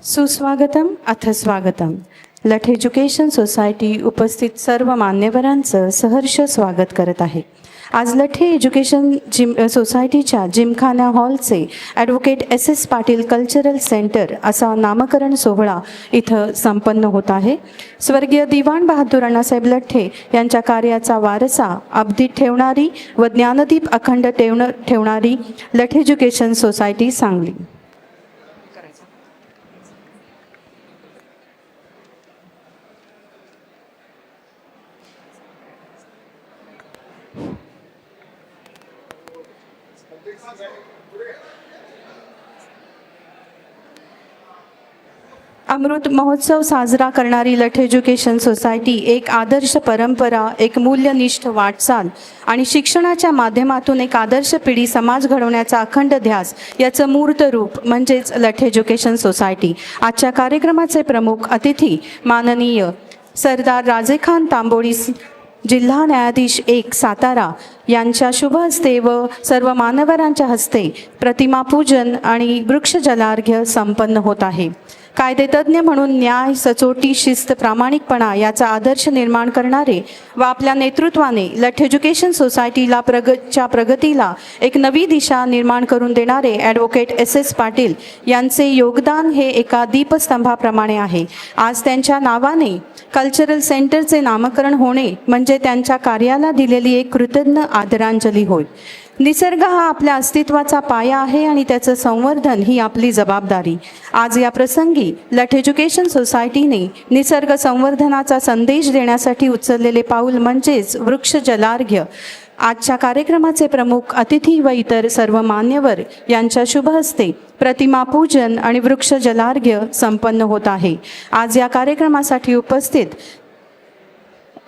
सुस्वागतम अथ स्वागतम. लठ एज्युकेशन सोसायटी उपस्थित सर्व मान्यवरांचं सहर्ष स्वागत करत आहे. आज लठे एज्युकेशन सोसायटीच्या जिमखाना हॉलचे advocate S Patil cultural centre असा नामकरण सोहळा इथं संपन्न होत आहे. स्वर्गीय दिवाण बहादूर अण्णासाहेब लठे यांच्या कार्याचा वारसा अब्दीत ठेवणारी व ज्ञानदीप अखंड ठेवणारी लठ एज्युकेशन सोसायटी सांगली. अमृत महोत्सव साजरा करणारी लठ एज्युकेशन सोसायटी एक आदर्श परंपरा, एक मूल्यनिष्ठ वाटचाल आणि शिक्षणाच्या माध्यमातून एक आदर्श पिढी समाज घडवण्याचा अखंड ध्यास याचं मूर्त रूप म्हणजेच लठ एज्युकेशन सोसायटी. आजच्या कार्यक्रमाचे प्रमुख अतिथी माननीय सरदार राजेखान तांबोळी जिल्हा न्यायाधीश 1 सातारा यांच्या शुभ हस्ते व सर्व मान्यवरांच्या हस्ते प्रतिमापूजन आणि वृक्ष जलार्घ्य संपन्न होत आहे. कायदेतज्ञ म्हणून न्याय, सचोटी, शिस्त, प्रामाणिकपणा याचा आदर्श निर्माण करणारे व आपल्या नेतृत्वाने लठ एज्युकेशन सोसायटीला प्रगतीला एक नवी दिशा निर्माण करून देणारे ॲडव्होकेट एस पाटील यांचे योगदान हे एका दीपस्तंभाप्रमाणे आहे. आज त्यांच्या नावाने कल्चरल सेंटरचे नामकरण होणे म्हणजे त्यांच्या कार्याला दिलेली एक कृतज्ञ आदरांजली होय. निसर्ग हा आपल्या अस्तित्वाचा पाया आहे आणि त्याचं संवर्धन ही आपली जबाबदारी. आज या प्रसंगी लठ एज्युकेशन सोसायटीने निसर्ग संवर्धनाचा संदेश देण्यासाठी उचललेले पाऊल म्हणजेच वृक्ष जलार्घ्य. आजच्या कार्यक्रमाचे प्रमुख अतिथी व इतर सर्व मान्यवर यांच्या शुभ हस्ते प्रतिमापूजन आणि वृक्ष जलार्घ्य संपन्न होत आहे. आज या कार्यक्रमासाठी उपस्थित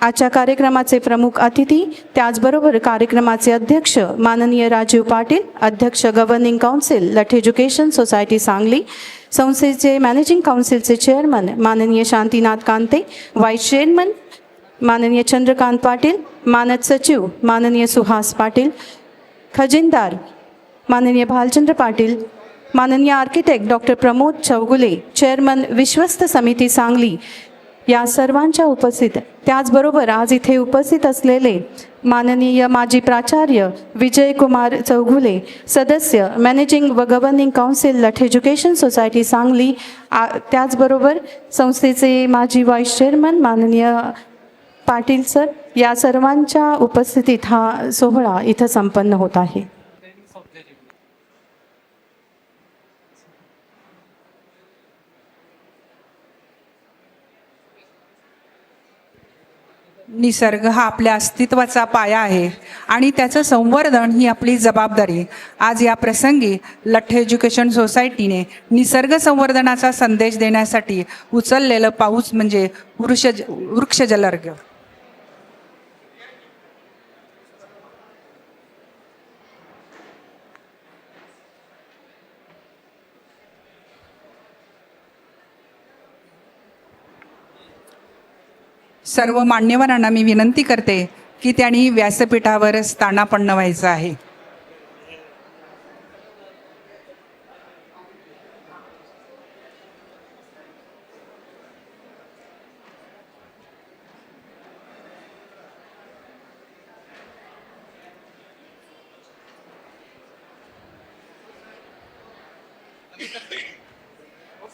आजच्या कार्यक्रमाचे प्रमुख अतिथी, त्याचबरोबर कार्यक्रमाचे अध्यक्ष माननीय राजीव पाटील, अध्यक्ष गव्हर्निंग काउन्सिल लठ एज्युकेशन सोसायटी सांगली, संस्थेचे मॅनेजिंग काउन्सिलचे चेअरमन माननीय शांतीनाथ कांते, व्हाईस चेअरमन माननीय चंद्रकांत पाटील, मानद सचिव माननीय सुहास पाटील, खजिनदार माननीय भालचंद्र पाटील, माननीय architect doctor Pramod Chougule, chairman विश्वस्त समिती सांगली या सर्वांच्या उपस्थित, त्याचबरोबर आज इथे उपस्थित असलेले माननीय माजी प्राचार्य विजय कुमार चौगुले, सदस्य मॅनेजिंग व गव्हर्निंग काउन्सिल लठ एज्युकेशन सोसायटी सांगली, त्याचबरोबर संस्थेचे माजी व्हाईस चेअरमन माननीय पाटील सर, या सर्वांच्या उपस्थितीत हा सोहळा इथं संपन्न होत आहे. निसर्ग हा आपल्या अस्तित्वाचा पाया आहे आणि त्याचं संवर्धन ही आपली जबाबदारी. आज या प्रसंगी लठ एज्युकेशन सोसायटीने निसर्ग संवर्धनाचा संदेश देण्यासाठी उचललेलं पाऊस म्हणजे वृक्ष जलार्घ्य. सर्व मान्यवरांना मी विनंती करते की त्यांनी व्यासपीठावर स्थानापन्न व्हायचं आहे.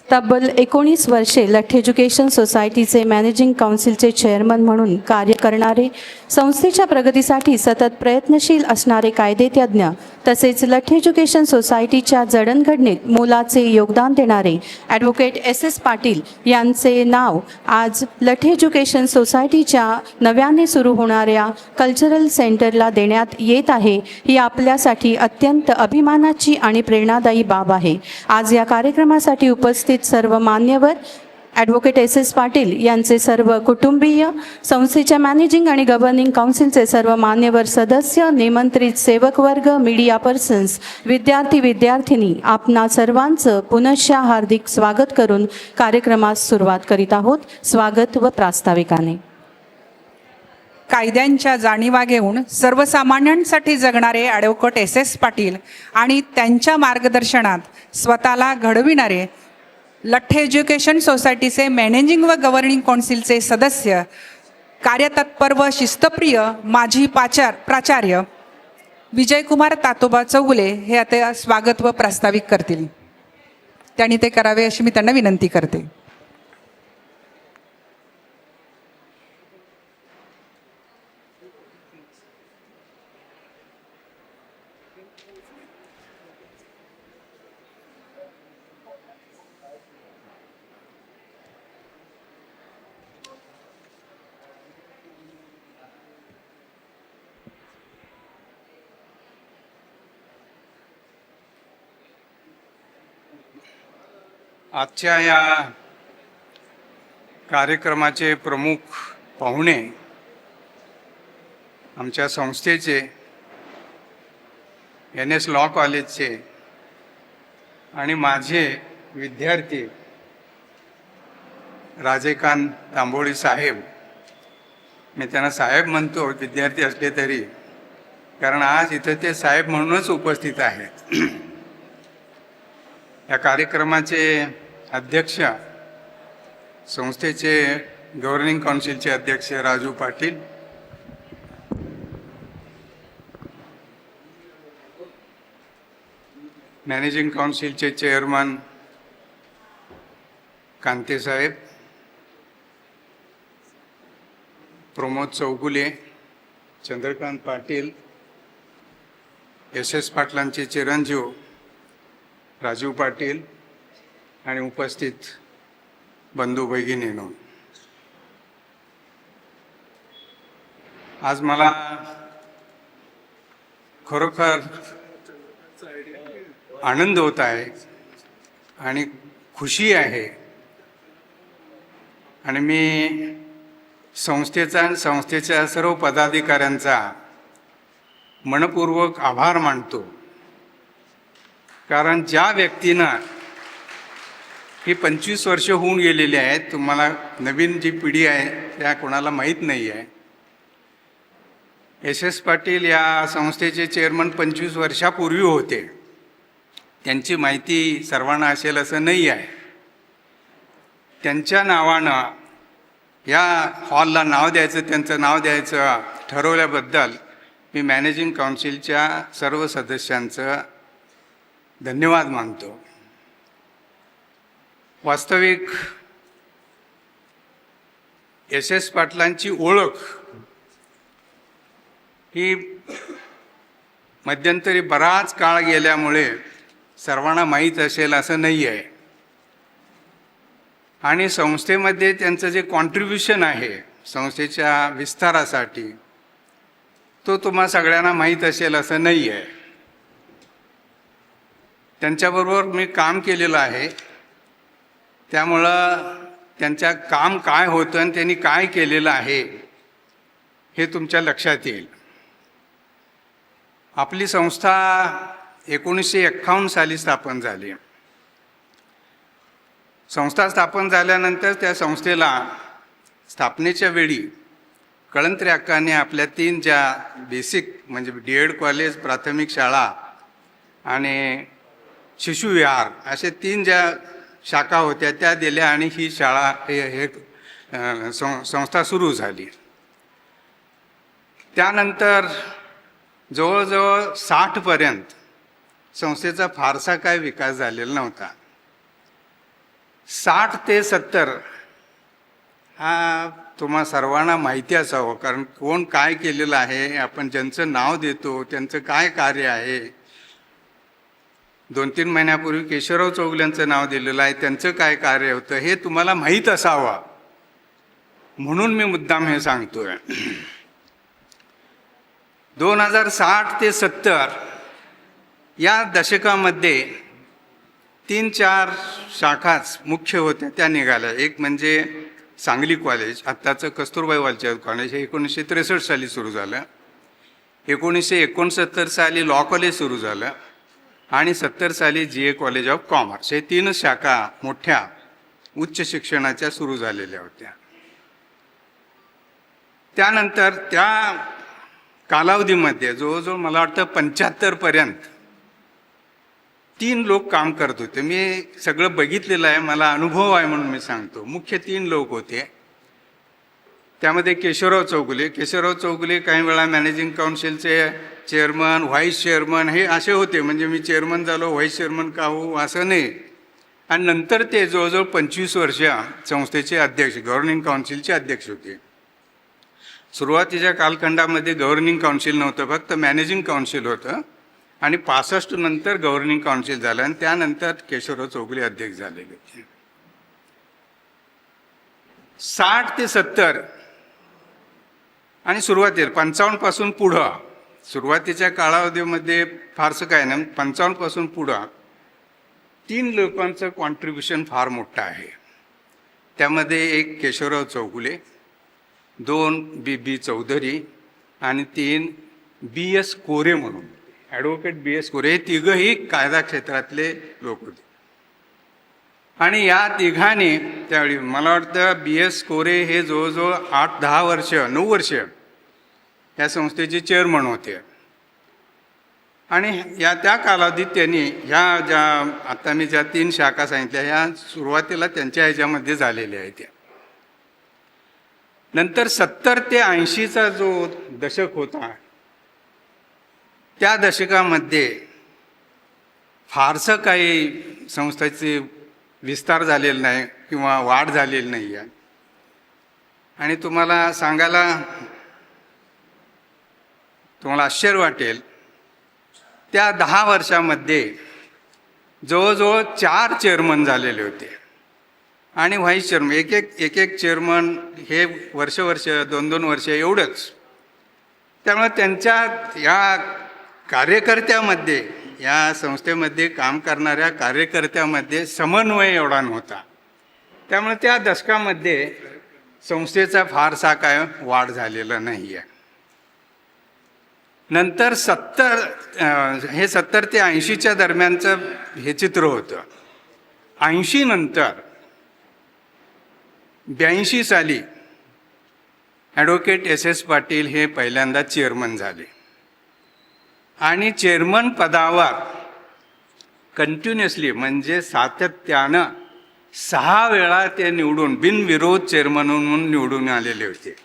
तब्बल 19 वर्षे लठ एज्युकेशन सोसायटीचे मॅनेजिंग काउन्सिलचे चेअरमन म्हणून कार्य करणारे, संस्थेच्या प्रगतीसाठी सतत प्रयत्नशील असणारे कायदेतज्ञ तसेच लठ एज्युकेशन सोसायटीच्या जडणघडणीत मोलाचे योगदान देणारे ॲडव्होकेट एस पाटील यांचे नाव आज लठ एज्युकेशन सोसायटीच्या नव्याने सुरू होणाऱ्या कल्चरल सेंटरला देण्यात येत आहे. ही आपल्यासाठी अत्यंत अभिमानाची आणि प्रेरणादायी बाब आहे. आज या कार्यक्रमासाठी उपस्थित सर्व मान्यवर, ॲडव्होकेट एस पाटील यांचे सर्व कुटुंबीय, संस्थेच्या मॅनेजिंग आणि गव्हर्निंग काउन्सिलचे सर्व मान्यवर सदस्य, निमंत्रित सेवक वर्ग, मीडिया पर्सन्स, विद्यार्थिनी, आपणा सर्वांचं पुनश्च हार्दिक स्वागत करून कार्यक्रमास सुरुवात करीत आहोत. स्वागत व प्रास्ताविकाने. कायद्यांच्या जाणीवा घेऊन सर्वसामान्यांसाठी जगणारे ॲडव्होकेट एस पाटील आणि त्यांच्या मार्गदर्शनात स्वतःला घडविणारे लठ्ठे एज्युकेशन सोसायटीचे मॅनेजिंग व गव्हर्निंग काउन्सिलचे सदस्य, कार्यतत्पर व शिस्तप्रिय माजी प्राचार्य विजयकुमार तातोबा चौगुले हे आता स्वागत व प्रास्ताविक करतील. त्यांनी ते करावे अशी मी त्यांना विनंती करते. आजच्या या कार्यक्रमाचे प्रमुख पाहुणे आमच्या संस्थेचे NS लॉ कॉलेजचे आणि माझे विद्यार्थी राजेकांत तांबोळी साहेब. मी त्यांना साहेब म्हणतो विद्यार्थी असले तरी, कारण आज इथं ते साहेब म्हणूनच उपस्थित आहेत. या कार्यक्रमाचे अध्यक्ष, संस्थेचे गव्हर्निंग काउन्सिलचे अध्यक्ष राजू पाटील, मॅनेजिंग काउन्सिलचे चेअरमन कांते साहेब, प्रमोद चौगुले, चंद्रकांत पाटील, SS पाटलांचे चिरंजीव राजीव पाटील आणि उपस्थित बंधू भगिनींनो, आज मला खरोखर आनंद होत आहे आणि खुशी आहे. आणि मी संस्थेचा आणि संस्थेच्या सर्व पदाधिकाऱ्यांचा मनपूर्वक आभार मानतो. कारण ज्या व्यक्तीनं ही 25 वर्ष होऊन गेलेली आहेत, तुम्हाला नवीन जी पिढी आहे त्या कोणाला माहीत नाही आहे. SS पाटील या संस्थेचे चेअरमन 25 वर्षापूर्वी होते. त्यांची माहिती सर्वांना असेल असं नाही आहे. त्यांच्या नावानं या हॉलला नाव द्यायचं, त्यांचं नाव द्यायचं ठरवल्याबद्दल मी मॅनेजिंग काउन्सिलच्या सर्व सदस्यांचं धन्यवाद मानतो. वास्तविक SS पाटलांची ओळख ही मध्यंतरी बराच काळ गेल्यामुळे सर्वांना माहीत असेल असं नाही आहे. आणि संस्थेमध्ये त्यांचं जे कॉन्ट्रीब्युशन आहे संस्थेच्या विस्तारासाठी, तो तुम्हा सगळ्यांना माहीत असेल असं नाही आहे. त्यांच्याबरोबर मी काम केलेलं आहे, त्यामुळं त्यांच्या काम काय होतं आणि त्यांनी काय केलेलं आहे हे तुमच्या लक्षात येईल. आपली संस्था 1951 साली स्थापन झाली. संस्था स्थापन झाल्यानंतर त्या संस्थेला स्थापनेच्या वेळी कळंत्री अक्काने आपल्या 3 ज्या बेसिक म्हणजे DED कॉलेज, प्राथमिक शाळा आणि शिशुविहार असे 3 ज्या शाखा होत्या त्या दिल्या आणि ही शाळा हे संस्था सुरू झाली. त्यानंतर जवळजवळ 60पर्यंत संस्थेचा फारसा काय विकास झालेला नव्हता. 60 ते 70 हा तुम्हा सर्वांना माहिती असावं, कारण कोण काय केलेलं आहे, आपण ज्यांचं नाव देतो त्यांचं काय कार्य आहे. 2-3 महिन्यापूर्वी केशवराव चौगुल्यांचं नाव दिलेलं आहे, त्यांचं काय कार्य होतं हे तुम्हाला माहीत असावं म्हणून मी मुद्दाम हे सांगतोय. 2060 ते 70 या दशकामध्ये 3-4 शाखाच मुख्य होत्या त्या निघाल्या. एक म्हणजे सांगली कॉलेज, आत्ताचं कस्तुरबाई वालचंद कॉलेज, हे 1963 साली सुरू झालं. 1969 साली लॉ कॉलेज सुरू झालं आणि 70 साली GA कॉलेज ऑफ कॉमर्स. हे 3 शाखा मोठ्या उच्च शिक्षणाच्या सुरू झालेल्या होत्या. त्यानंतर त्या कालावधीमध्ये जवळजवळ मला वाटतं 75पर्यंत 3 लोक काम करत होते. मी सगळं बघितलेलं आहे, मला अनुभव आहे म्हणून मी सांगतो. मुख्य 3 लोक होते. त्यामध्ये केशवराव चौगुले काही वेळा मॅनेजिंग काउन्सिलचे चेअरमन, व्हाईस चेअरमन हे असे होते. म्हणजे मी चेअरमन झालो, व्हाईस चेअरमन का हो असं नाही. आणि नंतर ते जवळजवळ 25 वर्ष संस्थेचे अध्यक्ष, गव्हर्निंग काउन्सिलचे अध्यक्ष होते. सुरुवातीच्या कालखंडामध्ये गव्हर्निंग काउन्सिल नव्हतं, फक्त मॅनेजिंग काउन्सिल होतं. आणि 65 नंतर गव्हर्निंग काउन्सिल झालं आणि त्यानंतर केशवराव चौगुले अध्यक्ष झालेले होते. 60 ते 70 आणि सुरुवातीला 55 पासून पुढं, सुरुवातीच्या कालावधीमध्ये फारसं काय नाही, 55 पासून पुढं 3 लोकांचं कॉन्ट्रीब्युशन फार मोठं आहे. त्यामध्ये एक केशवराव चौगुले, 2 बी चौधरी आणि 3 BS कोरे म्हणून, ॲडव्होकेट BS कोरे. हे तिघंही कायदा क्षेत्रातले लोक होते. आणि या तिघांनी त्यावेळी मला वाटतं BS कोरे हे जवळजवळ 8-10 वर्ष 9 वर्ष या संस्थेचे चेअरमन होते. आणि त्या कालावधीत त्यांनी ह्या ज्या आता मी ज्या 3 शाखा सांगितल्या ह्या सुरुवातीला त्यांच्या ह्याच्यामध्ये झालेल्या आहेत. त्या नंतर 70 ते 80चा जो दशक होता, त्या दशकामध्ये फारसं काही संस्थेचे विस्तार झालेला नाही किंवा वाढ झालेली नाही आहे. आणि तुम्हाला सांगायला आश्चर्य वाटेल, त्या 10 वर्षामध्ये जवळजवळ 4 चेअरमन झालेले होते आणि व्हाईस चेअरमन एक चेअरमन हे वर्ष 2-2 वर्ष एवढंच. त्यामुळे त्यांच्या या कार्यकर्त्यामध्ये, या संस्थेमध्ये काम करणाऱ्या कार्यकर्त्यामध्ये समन्वय एवढा नव्हता. त्यामुळे त्या दशकामध्ये संस्थेचा फारसा काय वाढ झालेला नाही आहे. नंतर 70 ते 80च्या दरम्यानचं हे चित्र होतं. 80 नंतर 82 साली ॲडव्होकेट SS पाटील हे पहिल्यांदा चेअरमन झाले आणि चेअरमन पदावर कंटिन्युअसली म्हणजे सातत्यानं 6 वेळा ते निवडून बिनविरोध चेअरमन म्हणून निवडून आलेले होते.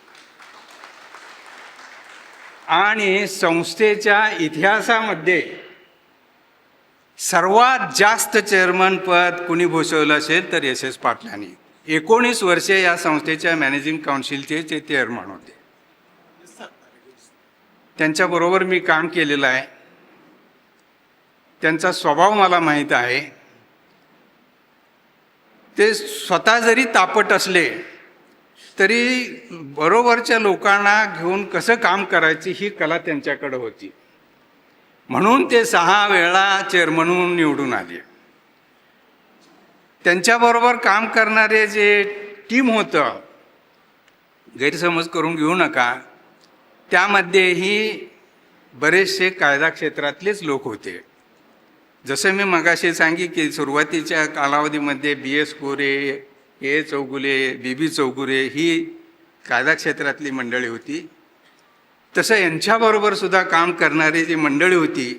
आणि संस्थेच्या इतिहासामध्ये सर्वात जास्त चेअरमन पद कुणी भूषवलं असेल तर SS पाटलांनी. 19 वर्षे या संस्थेच्या मॅनेजिंग काउन्सिलचे ते चेअरमन होते. त्यांच्याबरोबर मी काम केलेलं आहे. त्यांचा स्वभाव मला माहीत आहे. ते स्वतः जरी तापट असले तरी बरोबरच्या लोकांना घेऊन कसं काम करायची ही कला त्यांच्याकडे होती. म्हणून ते 6 वेळा चेअरमन म्हणून निवडून आले. त्यांच्याबरोबर काम करणारे जे टीम होतं, गैरसमज करून घेऊ नका, त्यामध्येही बरेचसे कायदा क्षेत्रातलेच लोक होते. जसं मी मगाशी सांगितले की सुरुवातीच्या कालावधीमध्ये BS Kore, A Chougule, BB Chougule ही कायदा क्षेत्रातली मंडळी होती. तसं यांच्याबरोबर सुद्धा काम करणारी जी मंडळी होती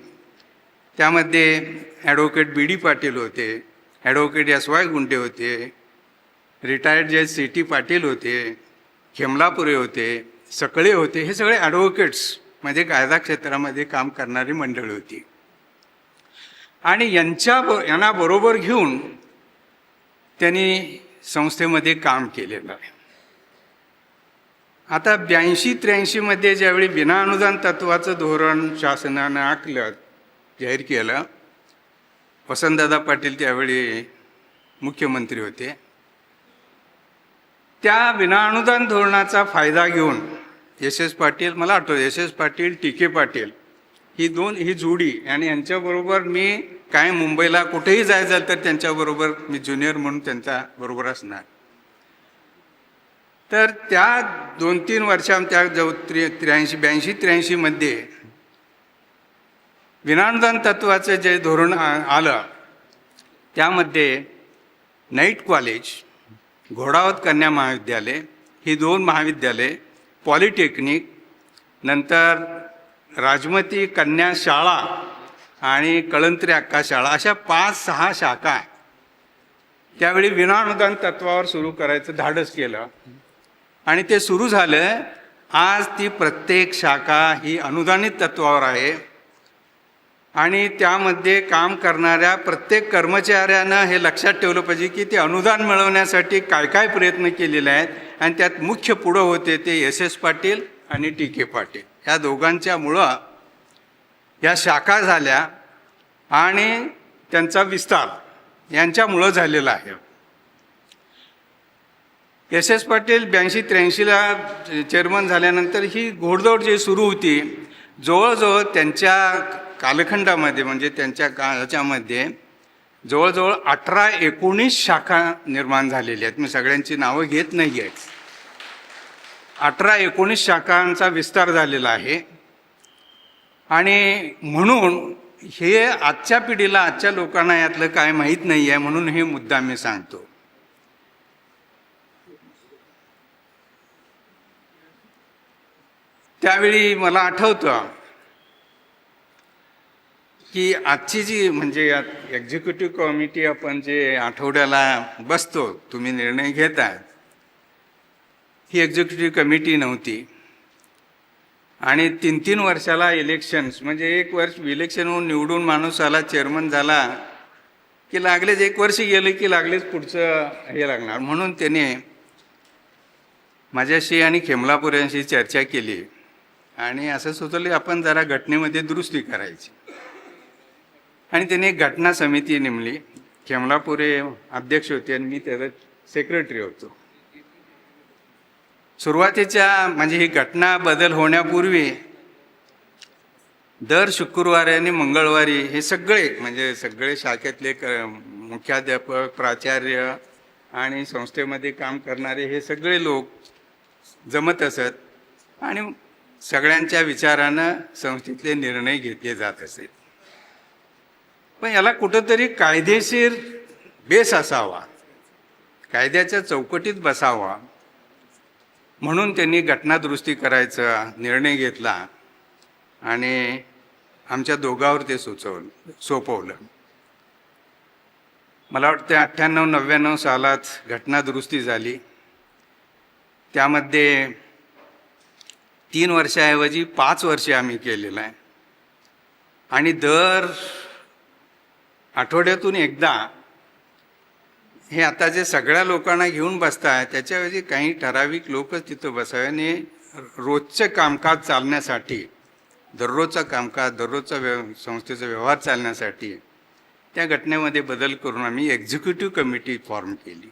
त्यामध्ये ॲडव्होकेट BD पाटील होते, ॲडव्होकेट SY गुंडे होते, रिटायर्ड जज CT पाटील होते, खेमलापुरे होते, सकळे होते. हे सगळे ॲडव्होकेट्स म्हणजे कायदा क्षेत्रामध्ये काम करणारी मंडळी होती. आणि यांना बरोबर घेऊन त्यांनी संस्थेमध्ये काम केलेलं आहे. आता 82-83 मध्ये ज्यावेळी विनाअनुदान तत्वाचं धोरण शासनानं आखलं, जाहीर केलं, वसंतदादा पाटील त्यावेळी मुख्यमंत्री होते. त्या विनाअनुदान धोरणाचा फायदा घेऊन SS पाटील, मला आठवतं SS पाटील, TK पाटील ही जोडी आणि यांच्याबरोबर मी काय मुंबईला कुठेही जायचं तर त्यांच्याबरोबर मी ज्युनियर म्हणून त्यांच्या बरोबर असणार. तर त्या 2-3 वर्षां त्या 82-83 मध्ये विनाअनुदान तत्वाचं जे धोरण आलं त्यामध्ये नाईट कॉलेज, घोडावत कन्या महाविद्यालय ही 2 महाविद्यालय, पॉलिटेक्निक, नंतर राजमती कन्या शाळा आणि कळंत्री अक्का शाळा अशा 5-6 शाखा त्यावेळी विनाअनुदान तत्वावर सुरू करायचं धाडस केलं आणि ते सुरू झालं. आज ती प्रत्येक शाखा ही अनुदानित तत्वावर आहे आणि त्यामध्ये काम करणाऱ्या प्रत्येक कर्मचाऱ्यानं हे लक्षात ठेवलं पाहिजे की ते अनुदान मिळवण्यासाठी काय काय प्रयत्न केलेले आहेत. आणि त्यात मुख्य पुढं होते ते SS पाटील आणि TK पाटील. ह्या दोघांच्यामुळं या शाखा झाल्या आणि त्यांचा विस्तार यांच्यामुळं झालेला आहे. SS पाटील 82-83ला चेअरमन झाल्यानंतर ही घोडदौड जी सुरू होती, जवळजवळ त्यांच्या कालखंडामध्ये म्हणजे त्यांच्या ह्याच्यामध्ये जवळजवळ 18-19 शाखा निर्माण झालेल्या आहेत. मी सगळ्यांची नावं घेत नाही आहेत. 18-19 शाखांचा विस्तार झालेला आहे. आणि म्हणून हे आजच्या पिढीला, आजच्या लोकांना यातलं काय माहीत नाही आहे, म्हणून हे मुद्दा मी सांगतो. त्यावेळी मला आठवतं की आजची जी म्हणजे एक्झिक्युटिव्ह कमिटी आपण जे आठवड्याला बसतो, तुम्ही निर्णय घेता, ही एक्झिक्युटिव्ह कमिटी नव्हती. आणि 3-3 वर्षाला इलेक्शन्स म्हणजे 1 वर्ष इलेक्शन होऊन निवडून माणूस आला, चेअरमन झाला की लागलेच 1 वर्ष गेलं की लागलेच पुढचं हे लागणार. म्हणून त्याने माझ्याशी आणि खेमलापुऱ्यांशी चर्चा केली आणि असं सुचवलं आपण जरा घटनेमध्ये दुरुस्ती करायची. आणि त्याने एक घटना समिती नेमली. खेमलापुरे अध्यक्ष होते आणि मी त्याचा सेक्रेटरी होतो. सुरुवातीच्या म्हणजे ही घटना बदल होण्यापूर्वी दर शुक्रवारी आणि मंगळवारी हे सगळे म्हणजे सगळे शाखेतले मुख्याध्यापक, प्राचार्य आणि संस्थेमध्ये काम करणारे हे सगळे लोक जमत असत आणि सगळ्यांच्या विचारानं संस्थेतले निर्णय घेतले जात असेल. पण याला कुठंतरी कायदेशीर बेस असावा, कायद्याच्या चौकटीत बसावा, म्हणून त्यांनी घटनादुरुस्ती करायचा निर्णय घेतला आणि आमच्या दोघांवर ते सोपवलं. मला वाटतं 98-99 सालात घटनादुरुस्ती झाली. त्यामध्ये 3 वर्षाऐवजी 5 वर्षे आम्ही केलेलं आहे. आणि दर आठवड्यातून एकदा हे आता जे सगळ्या लोकांना घेऊन बसताय त्याच्याऐवजी काही ठराविक लोकच तिथं बसावे आणि रोजचं कामकाज चालण्यासाठी, दररोजचं कामकाज, दररोजचा संस्थेचा व्यवहार चालण्यासाठी त्या घटनेमध्ये बदल करून आम्ही एक्झिक्युटिव्ह कमिटी फॉर्म केली.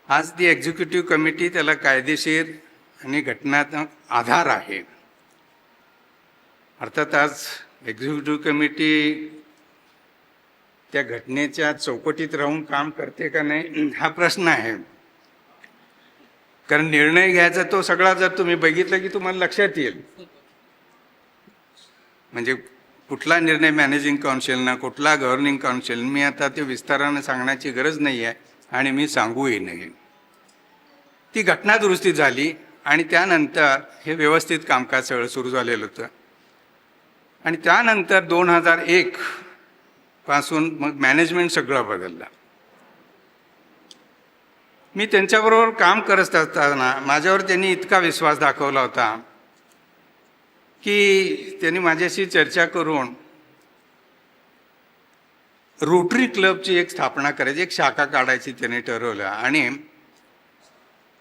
आज ती एक्झिक्युटिव्ह कमिटी त्याला कायदेशीर आणि घटनात्मक आधार आहे. अर्थात आज एक्झिक्युटिव्ह कमिटी त्या घटनेच्या चौकटीत राहून काम करते का नाही हा प्रश्न आहे. कारण निर्णय घ्यायचा तो सगळा जर तुम्ही बघितलं की तुम्हाला लक्षात येईल. म्हणजे कुठला निर्णय मॅनेजिंग काउन्सिलनं, कुठला गव्हर्निंग काउन्सिल, मी आता ते विस्तारानं सांगण्याची गरज नाही आहे आणि मी सांगूही नाही. ती घटनादुरुस्ती झाली आणि त्यानंतर हे व्यवस्थित कामकाज सगळं सुरू झालेलं होतं. आणि त्यानंतर 2001 पासून मग मॅनेजमेंट सगळं बदललं. मी त्यांच्याबरोबर काम करत असताना माझ्यावर त्यांनी इतका विश्वास दाखवला होता की त्यांनी माझ्याशी चर्चा करून रोटरी क्लबची एक स्थापना करायची, एक शाखा काढायची त्यांनी ठरवलं. आणि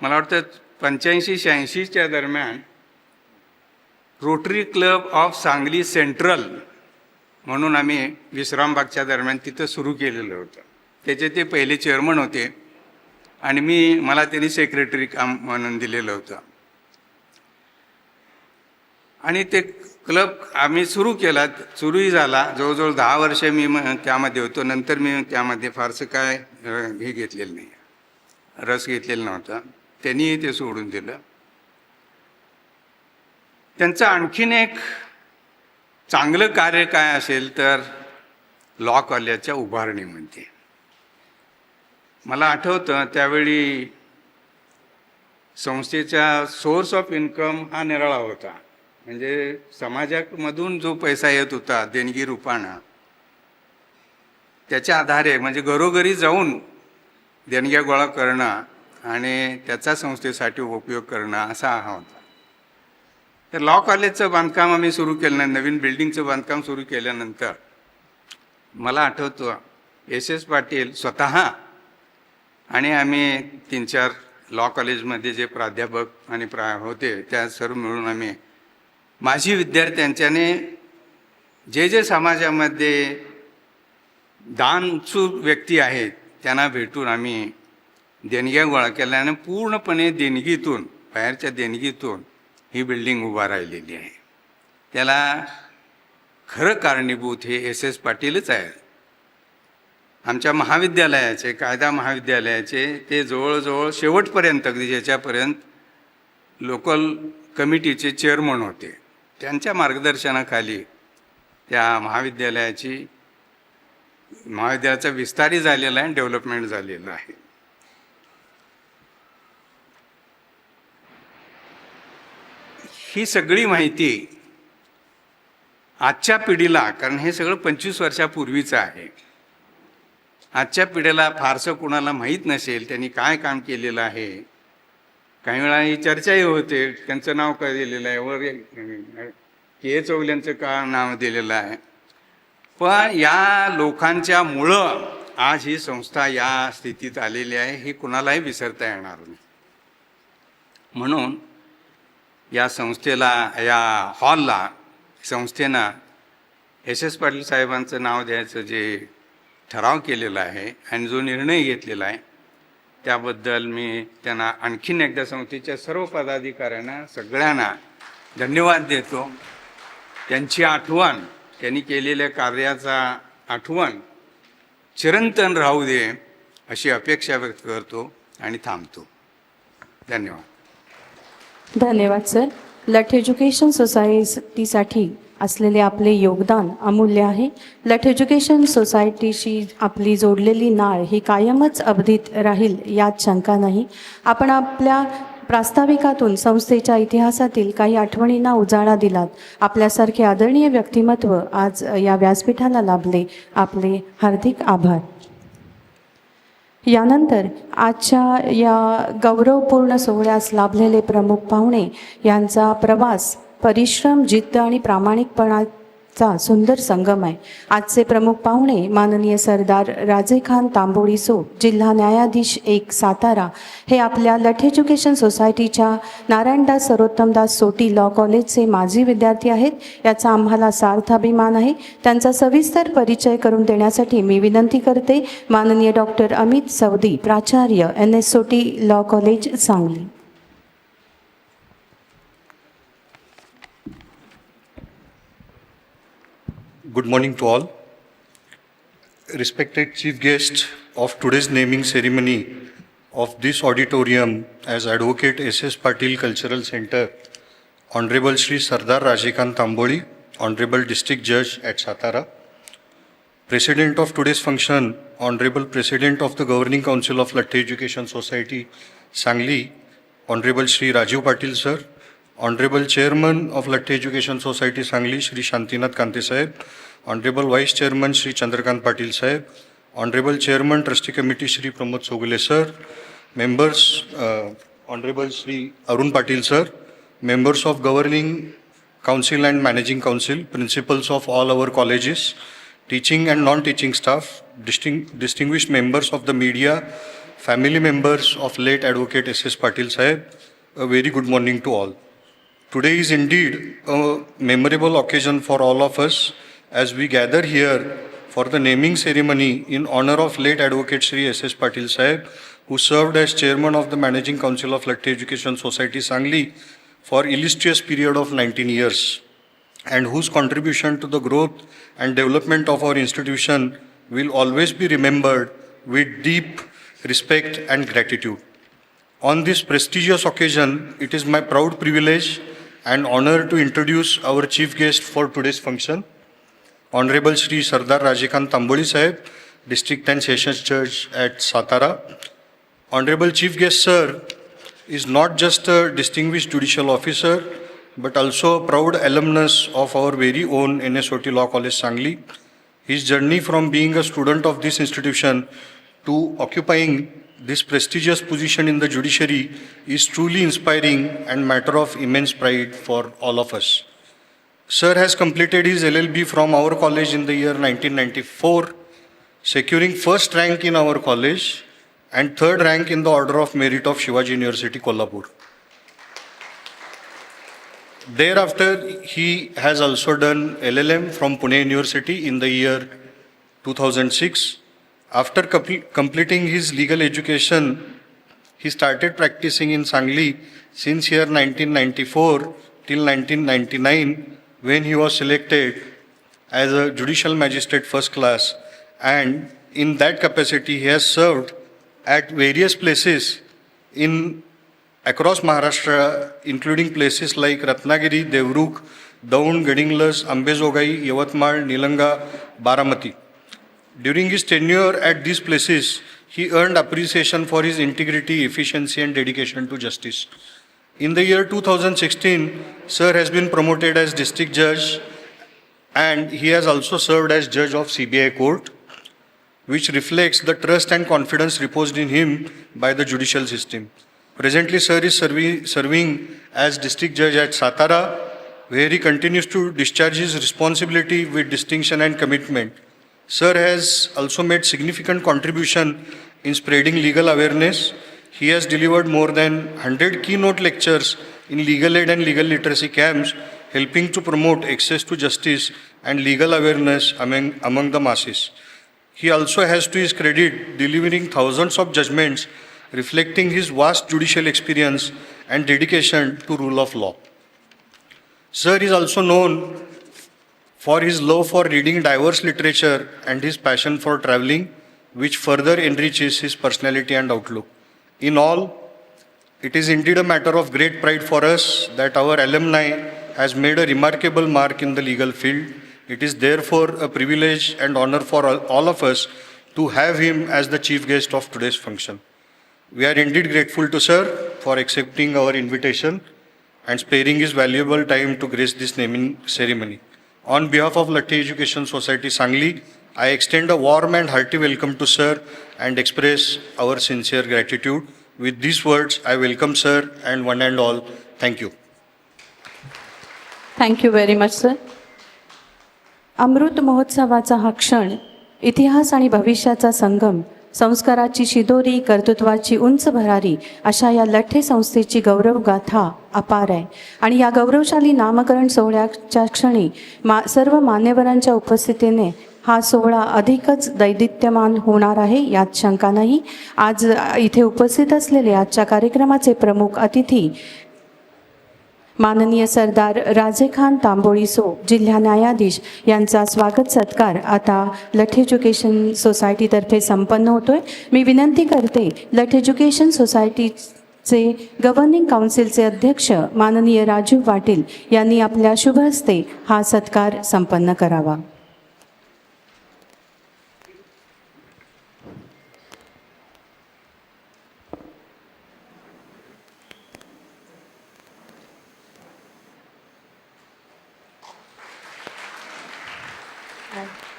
मला वाटतं 85-86च्या दरम्यान rotary club of Sangli central म्हणून आम्ही विश्रामबागच्या दरम्यान तिथं सुरू केलेलं होतं. त्याचे ते पहिले चेअरमन होते आणि मला त्यांनी सेक्रेटरी काम म्हणून दिलेलं होतं. आणि ते क्लब आम्ही सुरू केला, सुरूही झाला. जवळजवळ 10 वर्ष मी त्यामध्ये होतो. नंतर मी त्यामध्ये फारसं काय हे घेतलेलं नाही, रस घेतलेला नव्हता. त्यांनीही ते सोडून दिलं. त्यांचं आणखीन एक चांगलं कार्य काय असेल तर लॉ कॉलेजच्या उभारणीमध्ये. मला आठवतं त्यावेळी संस्थेचा सोर्स ऑफ इन्कम हा निराळा होता. म्हणजे समाजामधून जो पैसा येत होता देणगी रूपानं, त्याच्या आधारे म्हणजे घरोघरी जाऊन देणग्या गोळा करणं आणि त्याचा संस्थेसाठी उपयोग करणं असा हा होता. तर लॉ कॉलेजचं बांधकाम आम्ही सुरू केलं, नवीन बिल्डिंगचं बांधकाम सुरू केल्यानंतर मला आठवतं एस पाटील स्वतः आणि आम्ही 3-4 लॉ कॉलेजमध्ये जे प्राध्यापक आणि होते त्या सर्व मिळून आम्ही माजी विद्यार्थ्यांच्याने जे समाजामध्ये दानचू व्यक्ती आहेत त्यांना भेटून आम्ही देणग्या गोळा केल्या आणि पूर्णपणे देणगीतून, बाहेरच्या देणगीतून ही बिल्डिंग उभा राहिलेली आहे. त्याला खरं कारणीभूत हे एस पाटीलच आहे. आमच्या महाविद्यालयाचे, कायदा महाविद्यालयाचे ते जवळजवळ शेवटपर्यंत, अगदी ज्याच्यापर्यंत लोकल कमिटीचे चेअरमन होते, त्यांच्या मार्गदर्शनाखाली त्या महाविद्यालयाचा विस्तारही झालेला आहे, डेव्हलपमेंट झालेलं आहे. ही सगळी माहिती आजच्या पिढीला, कारण हे सगळं 25 वर्षापूर्वीचं आहे, आजच्या पिढीला फारसं कोणाला माहीत नसेल त्यांनी काय काम केलेलं आहे. काही वेळा ही चर्चाही होते, त्यांचं नाव काय दिलेलं आहे, वर के चौगल्यांचं का नाव दिलेलं आहे. पण या लोकांच्या मुळं आज ही संस्था या स्थितीत आलेली आहे, हे कुणालाही विसरता येणार नाही. म्हणून या संस्थेला, या हॉलला संस्थेनं एस पाटील साहेबांचं नाव द्यायचं जे ठराव केलेला आहे आणि जो निर्णय घेतलेला आहे त्याबद्दल मी त्यांना आणखीन एकदा संस्थेच्या सर्व पदाधिकाऱ्यांना सगळ्यांना धन्यवाद देतो. त्यांची आठवण, त्यांनी केलेल्या कार्याचा आठवण चिरंतन राहू दे अशी अपेक्षा व्यक्त करतो आणि थांबतो. धन्यवाद. धन्यवाद सर. लठ एज्युकेशन सोसायटीसाठी असलेले आपले योगदान अमूल्य आहे. लठ एज्युकेशन सोसायटीशी आपली जोडलेली नाळ ही कायमच अबाधित राहील यात शंका नाही. आपण आपल्या प्रास्ताविकातून संस्थेच्या इतिहासातील काही आठवणींना उजाळा दिलात. आपल्यासारखे आदरणीय व्यक्तिमत्व आज या व्यासपीठाला लाभले, आपले हार्दिक आभार. यानंतर आजच्या या गौरवपूर्ण सोहळ्यास लाभलेले प्रमुख पाहुणे यांचा प्रवास, परिश्रम, जिद्द आणि प्रामाणिकपणाचा सुंदर संगम आहे. आजचे प्रमुख पाहुणे माननीय सरदार राजेखान तांबोळी सो, जिल्हा न्यायाधीश 1 सातारा, हे आपल्या लठ एज्युकेशन सोसायटीच्या नारायणदास सरोत्तमदास सोटी लॉ कॉलेजचे माजी विद्यार्थी आहेत. याचा आम्हाला सार्थ अभिमान आहे. त्यांचा सविस्तर परिचय करून देण्यासाठी मी विनंती करते माननीय डॉक्टर अमित सवदी, प्राचार्य NS CT law college, Sangli. Good morning to all. Respected chief guest of today's naming ceremony of this auditorium as Advocate S.S. Patil Cultural Center, Honorable Shri Sardar Rajikant Tamboli, Honorable District Judge at Satara. President of today's function, Honorable President of the Governing Council of Latte Education Society, Sangli, Honorable Shri Rajiv Patil Sir, Honorable Chairman of Latte Education Society Sangli, Shri Shantinath Kante Sahib, Honorable Vice Chairman Shri Chandrakant Patil Sahib, Honorable Chairman Trustee Committee Shri Pramod Sogule Sir, members Honorable Shri Arun Patil Sir, members of Governing Council and Managing Council, principals of all our colleges, teaching and non-teaching staff, distinguished members of the media, family members of late Advocate S.S. Patil Sahib, a very good morning to all. Today is indeed a memorable occasion for all of us as we gather here for the naming ceremony in honor of late Advocate Shri S.S. Patil Sahib, who served as Chairman of the Managing Council of Latte Education Society Sangli for illustrious period of 19 years, and whose contribution to the growth and development of our institution will always be remembered with deep respect and gratitude. On this prestigious occasion, it is my proud privilege and honor to introduce our chief guest for today's function, Honorable Shri Sardar Rajikant Tamboli Sahib, District and Sessions Judge at Satara. Honorable Chief Guest Sir is not just a distinguished judicial officer, but also a proud alumnus of our very own NSOT Law College, Sangli. His journey from being a student of this institution to occupying this prestigious position in the judiciary is truly inspiring and matter of immense pride for all of us. Sir has completed his LLB from our college in the year 1994, securing first rank in our college and third rank in the Order of Merit of Shivaji University, Kolhapur. Thereafter, he has also done LLM from Pune University in the year 2006. After completing his legal education, he started practicing in Sangli since year 1994 till 1999, when he was selected as a judicial magistrate first class, and in that capacity he has served at various places across Maharashtra, including places like Ratnagiri, Devruk, Daund, Gadinglas, Ambezogai, Yavatmal, Nilanga, Baramati. During his tenure at these places, he earned appreciation for his integrity, efficiency and dedication to justice. In the year 2016, Sir has been promoted as district judge, and he has also served as judge of CBI court, which reflects the trust and confidence reposed in him by the judicial system. Presently, Sir is serving as district judge at Satara, where he continues to discharge his responsibility with distinction and commitment. Sir has also made significant contribution in spreading legal awareness. He has delivered more than 100 keynote lectures in legal aid and legal literacy camps, helping to promote access to justice and legal awareness among the masses. He also has to his credit delivering thousands of judgments, reflecting his vast judicial experience and dedication to rule of law. Sir is also known for his love for reading diverse literature and his passion for traveling, which further enriches his personality and outlook. In all, it is indeed a matter of great pride for us that our alumni has made a remarkable mark in the legal field. It is therefore a privilege and honor for all of us to have him as the chief guest of today's function. We are indeed grateful to Sir for accepting our invitation and sparing his valuable time to grace this naming ceremony. On behalf of Lathia Education Society, Sangli, I extend a warm and hearty welcome to Sir and express our sincere gratitude. With these words, I welcome Sir and one and all. Thank you. Thank you very much sir. अमृत महोत्सवाचा हा क्षण इतिहास आणि भविष्याचा संगम, संस्काराची शिदोरी, कर्तृत्वाची उंच भरारी अशा या लठ्ठे संस्थेची गौरवगाथा अपार आहे. आणि या गौरवशाली नामकरण सोहळ्याच्या क्षणी सर्व मान्यवरांच्या उपस्थितीने हा सोहळा अधिकच दैदिप्यमान होणार आहे, यात शंका नाही. आज इथे उपस्थित असलेले आजच्या कार्यक्रमाचे प्रमुख अतिथी माननीय सरदार राजेखान तांबोळी सो, जिल्हा न्यायाधीश यांचा स्वागत सत्कार आता लठ एज्युकेशन सोसायटीतर्फे संपन्न होतोय. मी विनंती करते लठ एज्युकेशन सोसायटीचे गव्हर्निंग काउन्सिलचे अध्यक्ष माननीय राजीव पाटील यांनी आपल्या शुभ हस्ते हा सत्कार संपन्न करावा.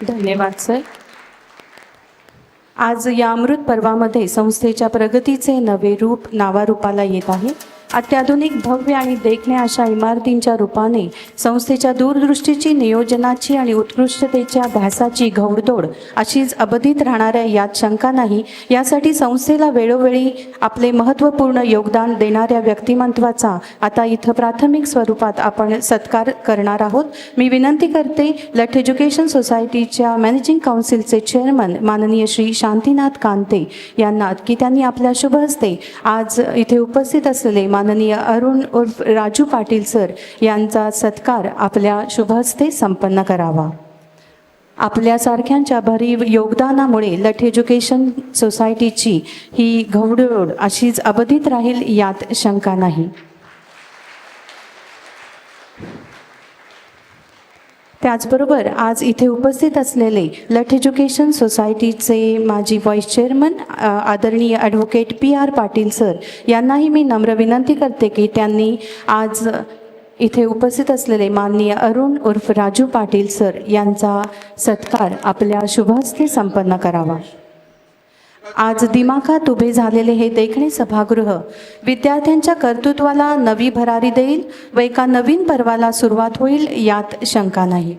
धन्यवाद सर. आज या अमृत पर्वामध्ये संस्थेच्या प्रगतीचे नवे रूप नावारूपाला येत आहे. अत्याधुनिक, भव्य आणि देखण्या अशा इमारतींच्या रूपाने संस्थेच्या दूरदृष्टीची, नियोजनाची आणि उत्कृष्टतेच्या ध्यासाची घौडदौड अशीच अबाधित राहणार आहे, यात शंका नाही. यासाठी संस्थेला वेळोवेळी आपले महत्त्वपूर्ण योगदान देणाऱ्या व्यक्तिमत्वाचा आता इथं प्राथमिक स्वरूपात आपण सत्कार करणार आहोत. मी विनंती करते लठ एज्युकेशन सोसायटीच्या मॅनेजिंग काउन्सिलचे चेअरमन माननीय श्री शांतीनाथ कांते यांना की त्यांनी आपल्या शुभ हस्ते आज इथे उपस्थित असलेले माननीय अरुण उर्फ राजू पाटील सर यांचा सत्कार आपल्या शुभ हस्ते संपन्न करावा. आपल्यासारख्यांच्या भरीव योगदानामुळे लठ एज्युकेशन सोसायटीची ही घौडदौड अशीच अबाधित राहील, यात शंका नाही. त्याचबरोबर आज इथे उपस्थित असलेले लठ एज्युकेशन सोसायटीचे माजी व्हाईस चेअरमन आदरणीय ॲडव्होकेट PR पाटील सर यांनाही मी नम्र विनंती करते की त्यांनी आज इथे उपस्थित असलेले माननीय अरुण उर्फ राजू पाटील सर यांचा सत्कार आपल्या शुभहस्ते संपन्न करावा. आज दिमाखात उभे झालेले हे देखणे सभागृह विद्यार्थ्यांच्या कर्तृत्वाला नवी भरारी देईल व एका नवीन पर्वाला सुरुवात होईल यात शंका नाही.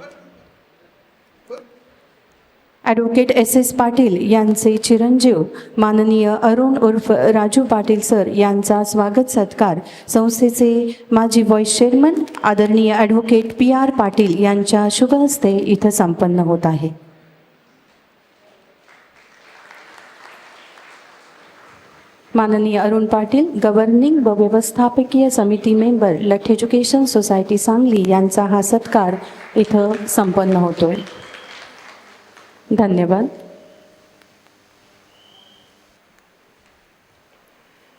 ॲडव्होकेट एस पाटील यांचे चिरंजीव माननीय अरुण उर्फ राजू पाटील सर यांचा स्वागत सत्कार संस्थेचे माजी व्हाईस चेअरमन आदरणीय ॲडव्होकेट PR पाटील यांच्या शुभहस्ते इथं संपन्न होत आहे. माननीय अरुण पाटील गव्हर्निंग व व्यवस्थापकीय समिती मेंबर लठ एज्युकेशन सोसायटी सांगली यांचा हा सत्कार इथं संपन्न होतोय. धन्यवाद.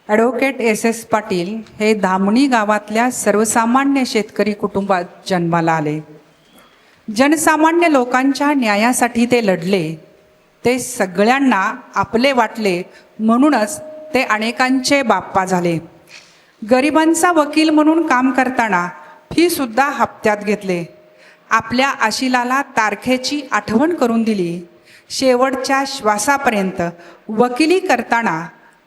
ॲडव्होकेट एस पाटील हे धामणी गावातल्या सर्वसामान्य शेतकरी कुटुंबात जन्माला आले. जनसामान्य लोकांच्या न्यायासाठी ते लढले. ते सगळ्यांना आपले वाटले म्हणूनच ते अनेकांचे बाप्पा झाले. गरिबांचा वकील म्हणून काम करताना फी सुद्धा हप्त्यात घेतले. आपल्या आशिलाला तारखेची आठवण करून दिली. शेवटच्या श्वासापर्यंत वकिली करताना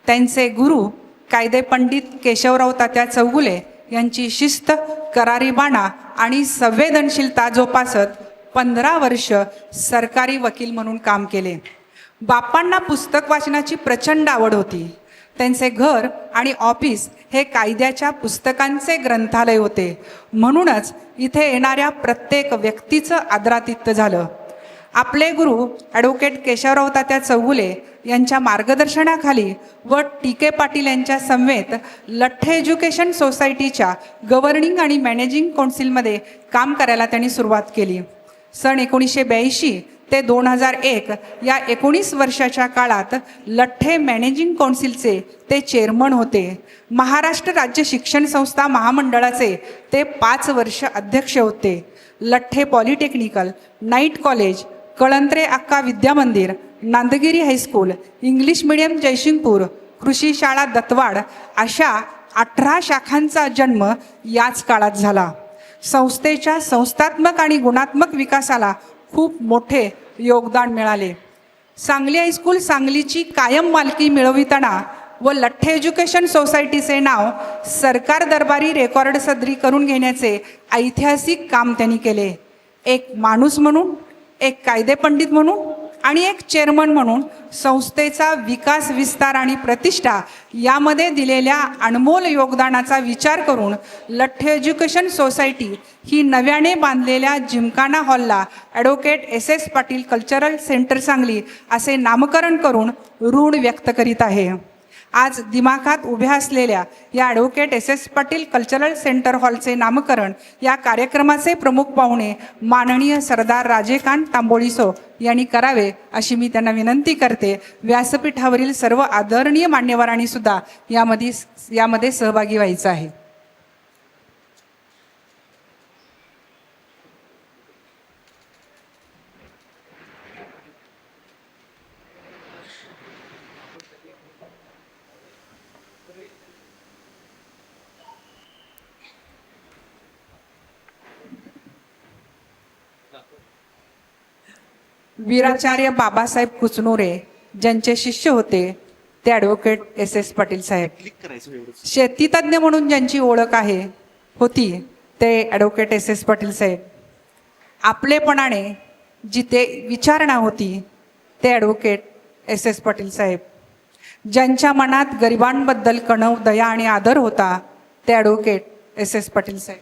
त्यांचे गुरु कायदेपंडित केशवराव तात्या चौगुले यांची शिस्त, करारीबाणा आणि संवेदनशीलता जोपासत 15 वर्ष सरकारी वकील म्हणून काम केले. बाप्पांना पुस्तक वाचनाची प्रचंड आवड होती. त्यांचे घर आणि ऑफिस हे कायद्याच्या पुस्तकांचे ग्रंथालय होते. म्हणूनच इथे येणाऱ्या प्रत्येक व्यक्तीचं आदरातिथ्य झालं. आपले गुरु ॲडव्होकेट केशवराव तात्या चौगुले यांच्या मार्गदर्शनाखाली व TK पाटील यांच्या समवेत लठ्ठ एज्युकेशन सोसायटीच्या गव्हर्निंग आणि मॅनेजिंग कौन्सिलमध्ये काम करायला त्यांनी सुरुवात केली. सन 1982 ते 2001 या 19 वर्षाच्या काळात लठ्ठे मॅनेजिंग कौन्सिलचे ते चेअरमन होते. महाराष्ट्र राज्य शिक्षण संस्था महामंडळाचे ते 5 वर्ष अध्यक्ष होते. Latthe polytechnical, night college, Kalantre Akka Vidyamandir, Nandgiri high school, English medium Jaysingpur, कृषी शाळा दत्तवाड अशा 18 शाखांचा जन्म याच काळात झाला. संस्थेच्या संस्थात्मक आणि गुणात्मक विकासाला खूप मोठे योगदान मिळाले. सांगली हायस्कूल सांगलीची कायम मालकी मिळविताना व लठ्ठ एज्युकेशन सोसायटीचे नाव सरकार दरबारी रेकॉर्ड सदरी करून घेण्याचे ऐतिहासिक काम त्यांनी केले. एक माणूस म्हणून, एक कायदेपंडित म्हणून आणि एक चेअरमन म्हणून संस्थेचा विकास, विस्तार आणि प्रतिष्ठा यामध्ये दिलेल्या अनमोल योगदानाचा विचार करून लठ्ठ एज्युकेशन सोसायटी ही नव्याने बांधलेल्या जिमखाना हॉलला advocate S Patil cultural centre Sangli असे नामकरण करून ऋण व्यक्त करीत आहे. आज दिमाखात उभ्या असलेल्या या advocate S Patil cultural centre हॉलचे नामकरण या कार्यक्रमाचे प्रमुख पाहुणे माननीय सरदार राजेकांत तांबोळीसो यांनी करावे अशी मी त्यांना विनंती करते. व्यासपीठावरील सर्व आदरणीय मान्यवरांनी सुद्धा यामध्ये सहभागी व्हायचं आहे. वीराचार्य बाबासाहेब कुचनुरे ज्यांचे शिष्य होते ते ॲडव्होकेट एस पाटील साहेब. शेतीतज्ञ म्हणून ज्यांची ओळख होती ते ॲडव्होकेट एस पाटील साहेब. आपलेपणाने जिथे विचारणा होती ते ॲडव्होकेट एस पाटील साहेब. ज्यांच्या मनात गरिबांबद्दल कणव, दया आणि आदर होता ते ॲडव्होकेट एस पाटील साहेब.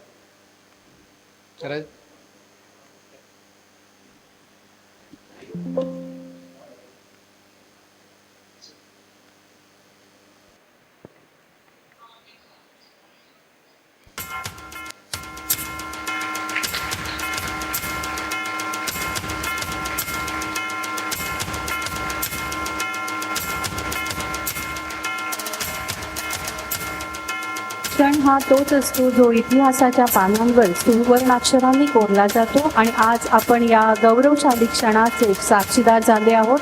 क्षण हा तोच असतो जो इतिहासाच्या पानांवर सुवर्णाक्षरांनी कोरला जातो आणि आज आपण या गौरवशाली क्षणाचे साक्षीदार झाले आहोत.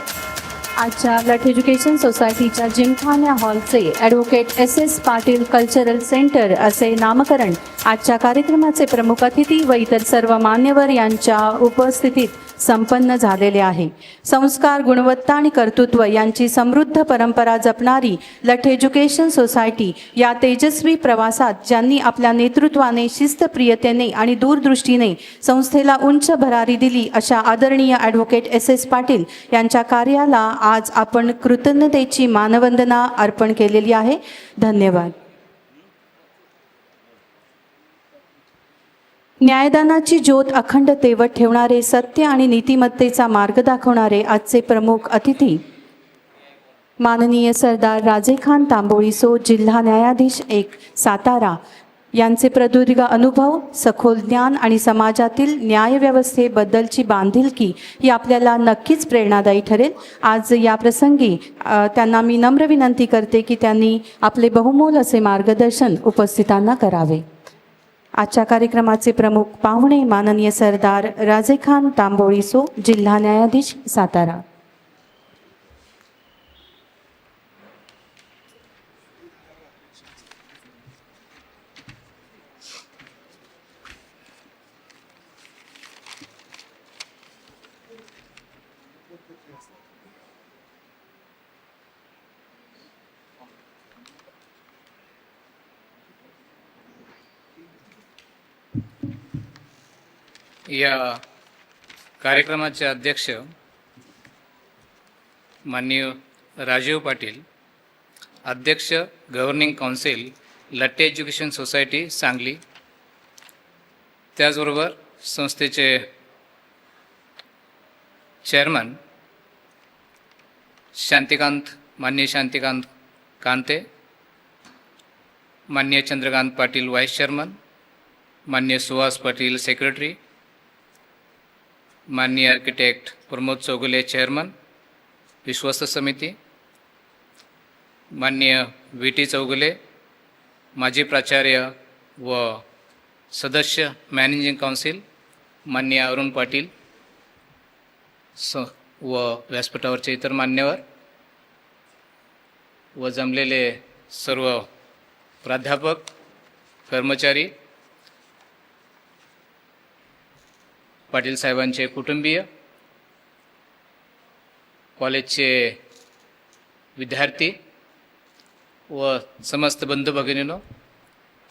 आजच्या ब्लड एज्युकेशन सोसायटीच्या जिमखाना हॉलचे advocate S Patil cultural centre असे नामकरण आजच्या कार्यक्रमाचे प्रमुख अतिथी व इतर सर्व मान्यवर यांच्या उपस्थितीत संपन्न झालेले आहे. संस्कार, गुणवत्ता आणि कर्तृत्व यांची समृद्ध परंपरा जपणारी लठ एज्युकेशन सोसायटी या तेजस्वी प्रवासात ज्यांनी आपल्या नेतृत्वाने, शिस्तप्रियतेने आणि दूरदृष्टीने संस्थेला उंच भरारी दिली अशा आदरणीय ॲडव्होकेट एस पाटील यांच्या कार्याला आज आपण कृतज्ञतेची मानवंदना अर्पण केलेली आहे. धन्यवाद. न्यायदानाची ज्योत अखंड तेवत ठेवणारे, सत्य आणि नीतिमत्तेचा मार्ग दाखवणारे आजचे प्रमुख अतिथी माननीय सरदार राजेखान तांबोळी सो, जिल्हा न्यायाधीश 1 सातारा यांचे प्रदीर्घ अनुभव, सखोल ज्ञान आणि समाजातील न्यायव्यवस्थेबद्दलची बांधिलकी ही आपल्याला नक्कीच प्रेरणादायी ठरेल. आज या प्रसंगी त्यांना मी नम्र विनंती करते की त्यांनी आपले बहुमोल असे मार्गदर्शन उपस्थितांना करावे. आजच्या कार्यक्रमाचे प्रमुख पाहुणे माननीय सरदार राजेखान तांबोळी सो, जिल्हा न्यायाधीश सातारा. या कार्यक्रमाचे अध्यक्ष माननीय राजीव पाटील, अध्यक्ष गव्हर्निंग काउन्सिल लट्टे एज्युकेशन सोसायटी सांगली, त्याचबरोबर संस्थेचे चेअरमन माननीय शांतिकांत कांते, माननीय चंद्रकांत पाटील व्हाईस चेअरमन, माननीय सुहास पाटील सेक्रेटरी, माननीय आर्किटेक्ट प्रमोद चौगुले चेअरमन विश्वस्त समिती, माननीय VT चौगुले माजी प्राचार्य व सदस्य मॅनेजिंग काउन्सिल, माननीय अरुण पाटील व व्यासपीठावरचे इतर मान्यवर व जमलेले सर्व प्राध्यापक, कर्मचारी, पाटील साहेबांचे कुटुंबीय, कॉलेजचे विद्यार्थी व समस्त बंधू भगिनींनो,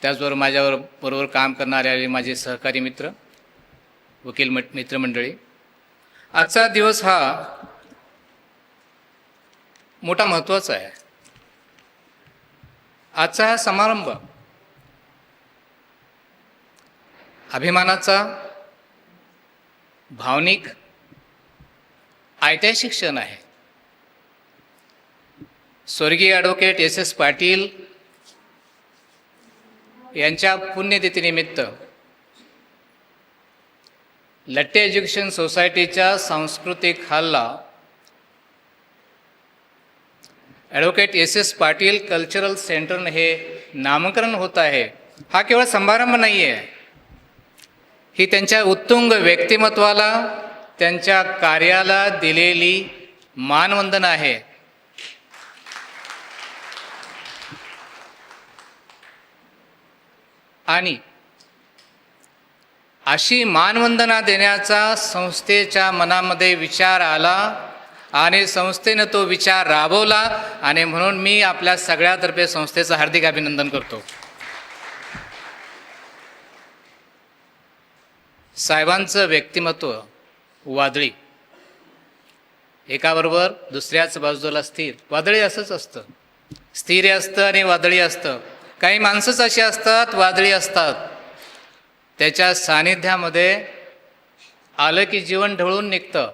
त्याचबरोबर माझ्याबरोबर काम करणारे माझे सहकारी मित्र, वकील मित्रमंडळी, आजचा दिवस हा मोठा महत्त्वाचा आहे. आजचा हा समारंभ अभिमानाचा, भावनिक, ऐतिहासिक क्षण आहे. स्वर्गीय ॲडव्होकेट एस पाटील यांच्या पुण्यतिथीनिमित्त लट्टे एज्युकेशन सोसायटीच्या सांस्कृतिक हॉलला advocate S Patil cultural centre हे नामकरण होत आहे. हा केवळ समारंभ नाही आहे, ही त्यांच्या उत्तुंग व्यक्तिमत्वाला, त्यांच्या कार्याला दिलेली मानवंदना आहे. आणि अशी मानवंदना देण्याचा संस्थेच्या मनामध्ये विचार आला आणि संस्थेनं तो विचार राबवला, आणि म्हणून मी आपल्या सगळ्यातर्फे संस्थेचं हार्दिक अभिनंदन करतो. साहेबांचं व्यक्तिमत्व वादळी, एकाबरोबर दुसऱ्याच बाजूला स्थिर. वादळी असंच असतं, स्थिर असतं आणि वादळी असतं. काही माणसंच अशी असतात, वादळी असतात. त्याच्या सानिध्यामध्ये आलं की जीवन ढवळून निघतं.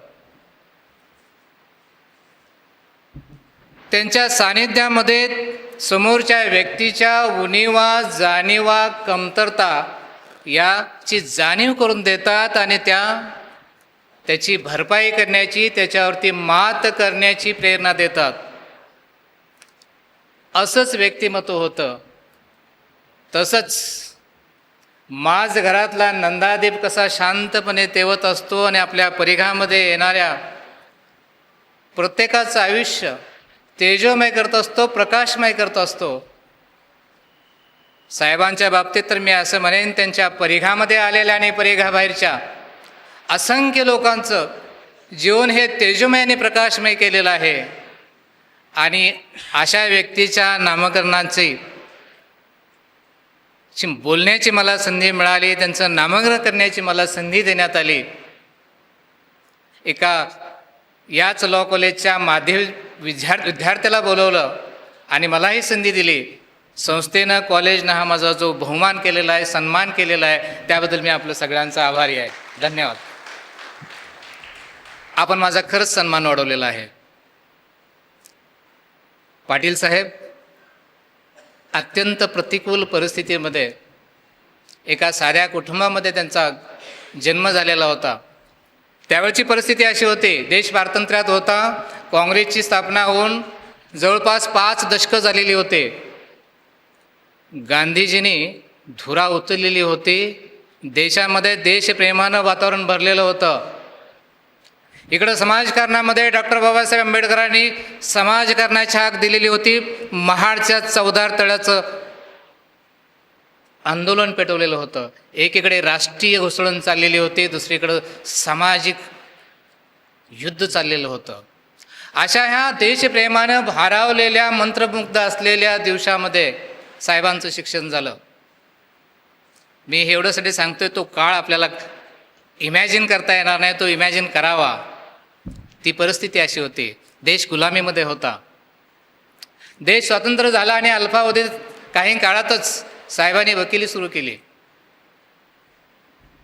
त्यांच्या सानिध्यामध्ये समोरच्या व्यक्तीच्या उणीवा, जाणीवा, कमतरता याची जाणीव करून देतात आणि त्याची भरपाई करण्याची, त्याच्यावरती मात करण्याची प्रेरणा देतात. असंच व्यक्तिमत्व होतं. तसंच माझ घरातला नंदादीप कसा शांतपणे तेवत असतो आणि आपल्या परिघामध्ये येणाऱ्या प्रत्येकाचं आयुष्य तेजोमय करत असतो, प्रकाशमय करत असतो. साहेबांच्या बाबतीत तर मी असं म्हणेन, त्यांच्या परिघामध्ये आलेल्या आणि परिघाबाहेरच्या असंख्य लोकांचं जीवन हे तेजोमय आणि प्रकाशमय केलेलं आहे. आणि अशा व्यक्तीच्या नामकरणाची बोलण्याची मला संधी मिळाली, त्यांचं नामकरण करण्याची मला संधी देण्यात आली. एका याच लॉ कॉलेजच्या विद्यार्थ्याला बोलवलं आणि मलाही संधी दिली. संस्थेनं, कॉलेजनं हा माझा जो बहुमान केलेला आहे, सन्मान केलेला आहे, त्याबद्दल मी आपलं सगळ्यांचा आभारी आहे. धन्यवाद. आपण माझा खरंच सन्मान वाढवलेला आहे. पाटील साहेब अत्यंत प्रतिकूल परिस्थितीमध्ये एका साध्या कुटुंबामध्ये त्यांचा जन्म झालेला होता. त्यावेळची परिस्थिती अशी होती, देश पारतंत्र्यात होता, काँग्रेसची स्थापना होऊन जवळपास 5 दशकं झालेली होते. गांधीजींनी धुरा उचललेली होती. देशामध्ये देशप्रेमानं वातावरण भरलेलं होतं. इकडं समाजकारणामध्ये डॉक्टर बाबासाहेब आंबेडकरांनी समाजकारणाची हाक दिलेली होती. महाडच्या चौदार तळ्याचं आंदोलन पेटवलेलं होतं. एकीकडे राष्ट्रीय घुसळण चाललेली होती, दुसरीकडं सामाजिक युद्ध चाललेलं होतं. अशा ह्या देशप्रेमानं भारावलेल्या, मंत्रमुग्ध असलेल्या दिवसामध्ये साहेबांचं शिक्षण झालं. मी हे एवढ्यासाठी सांगतोय, तो काळ आपल्याला इमॅजिन करता येणार नाही, तो इमॅजिन करावा. ती परिस्थिती अशी होती. देश गुलामीमध्ये होता. देश स्वतंत्र झाला आणि अल्पावधीत काही काळातच साहेबांनी वकिली सुरू केली.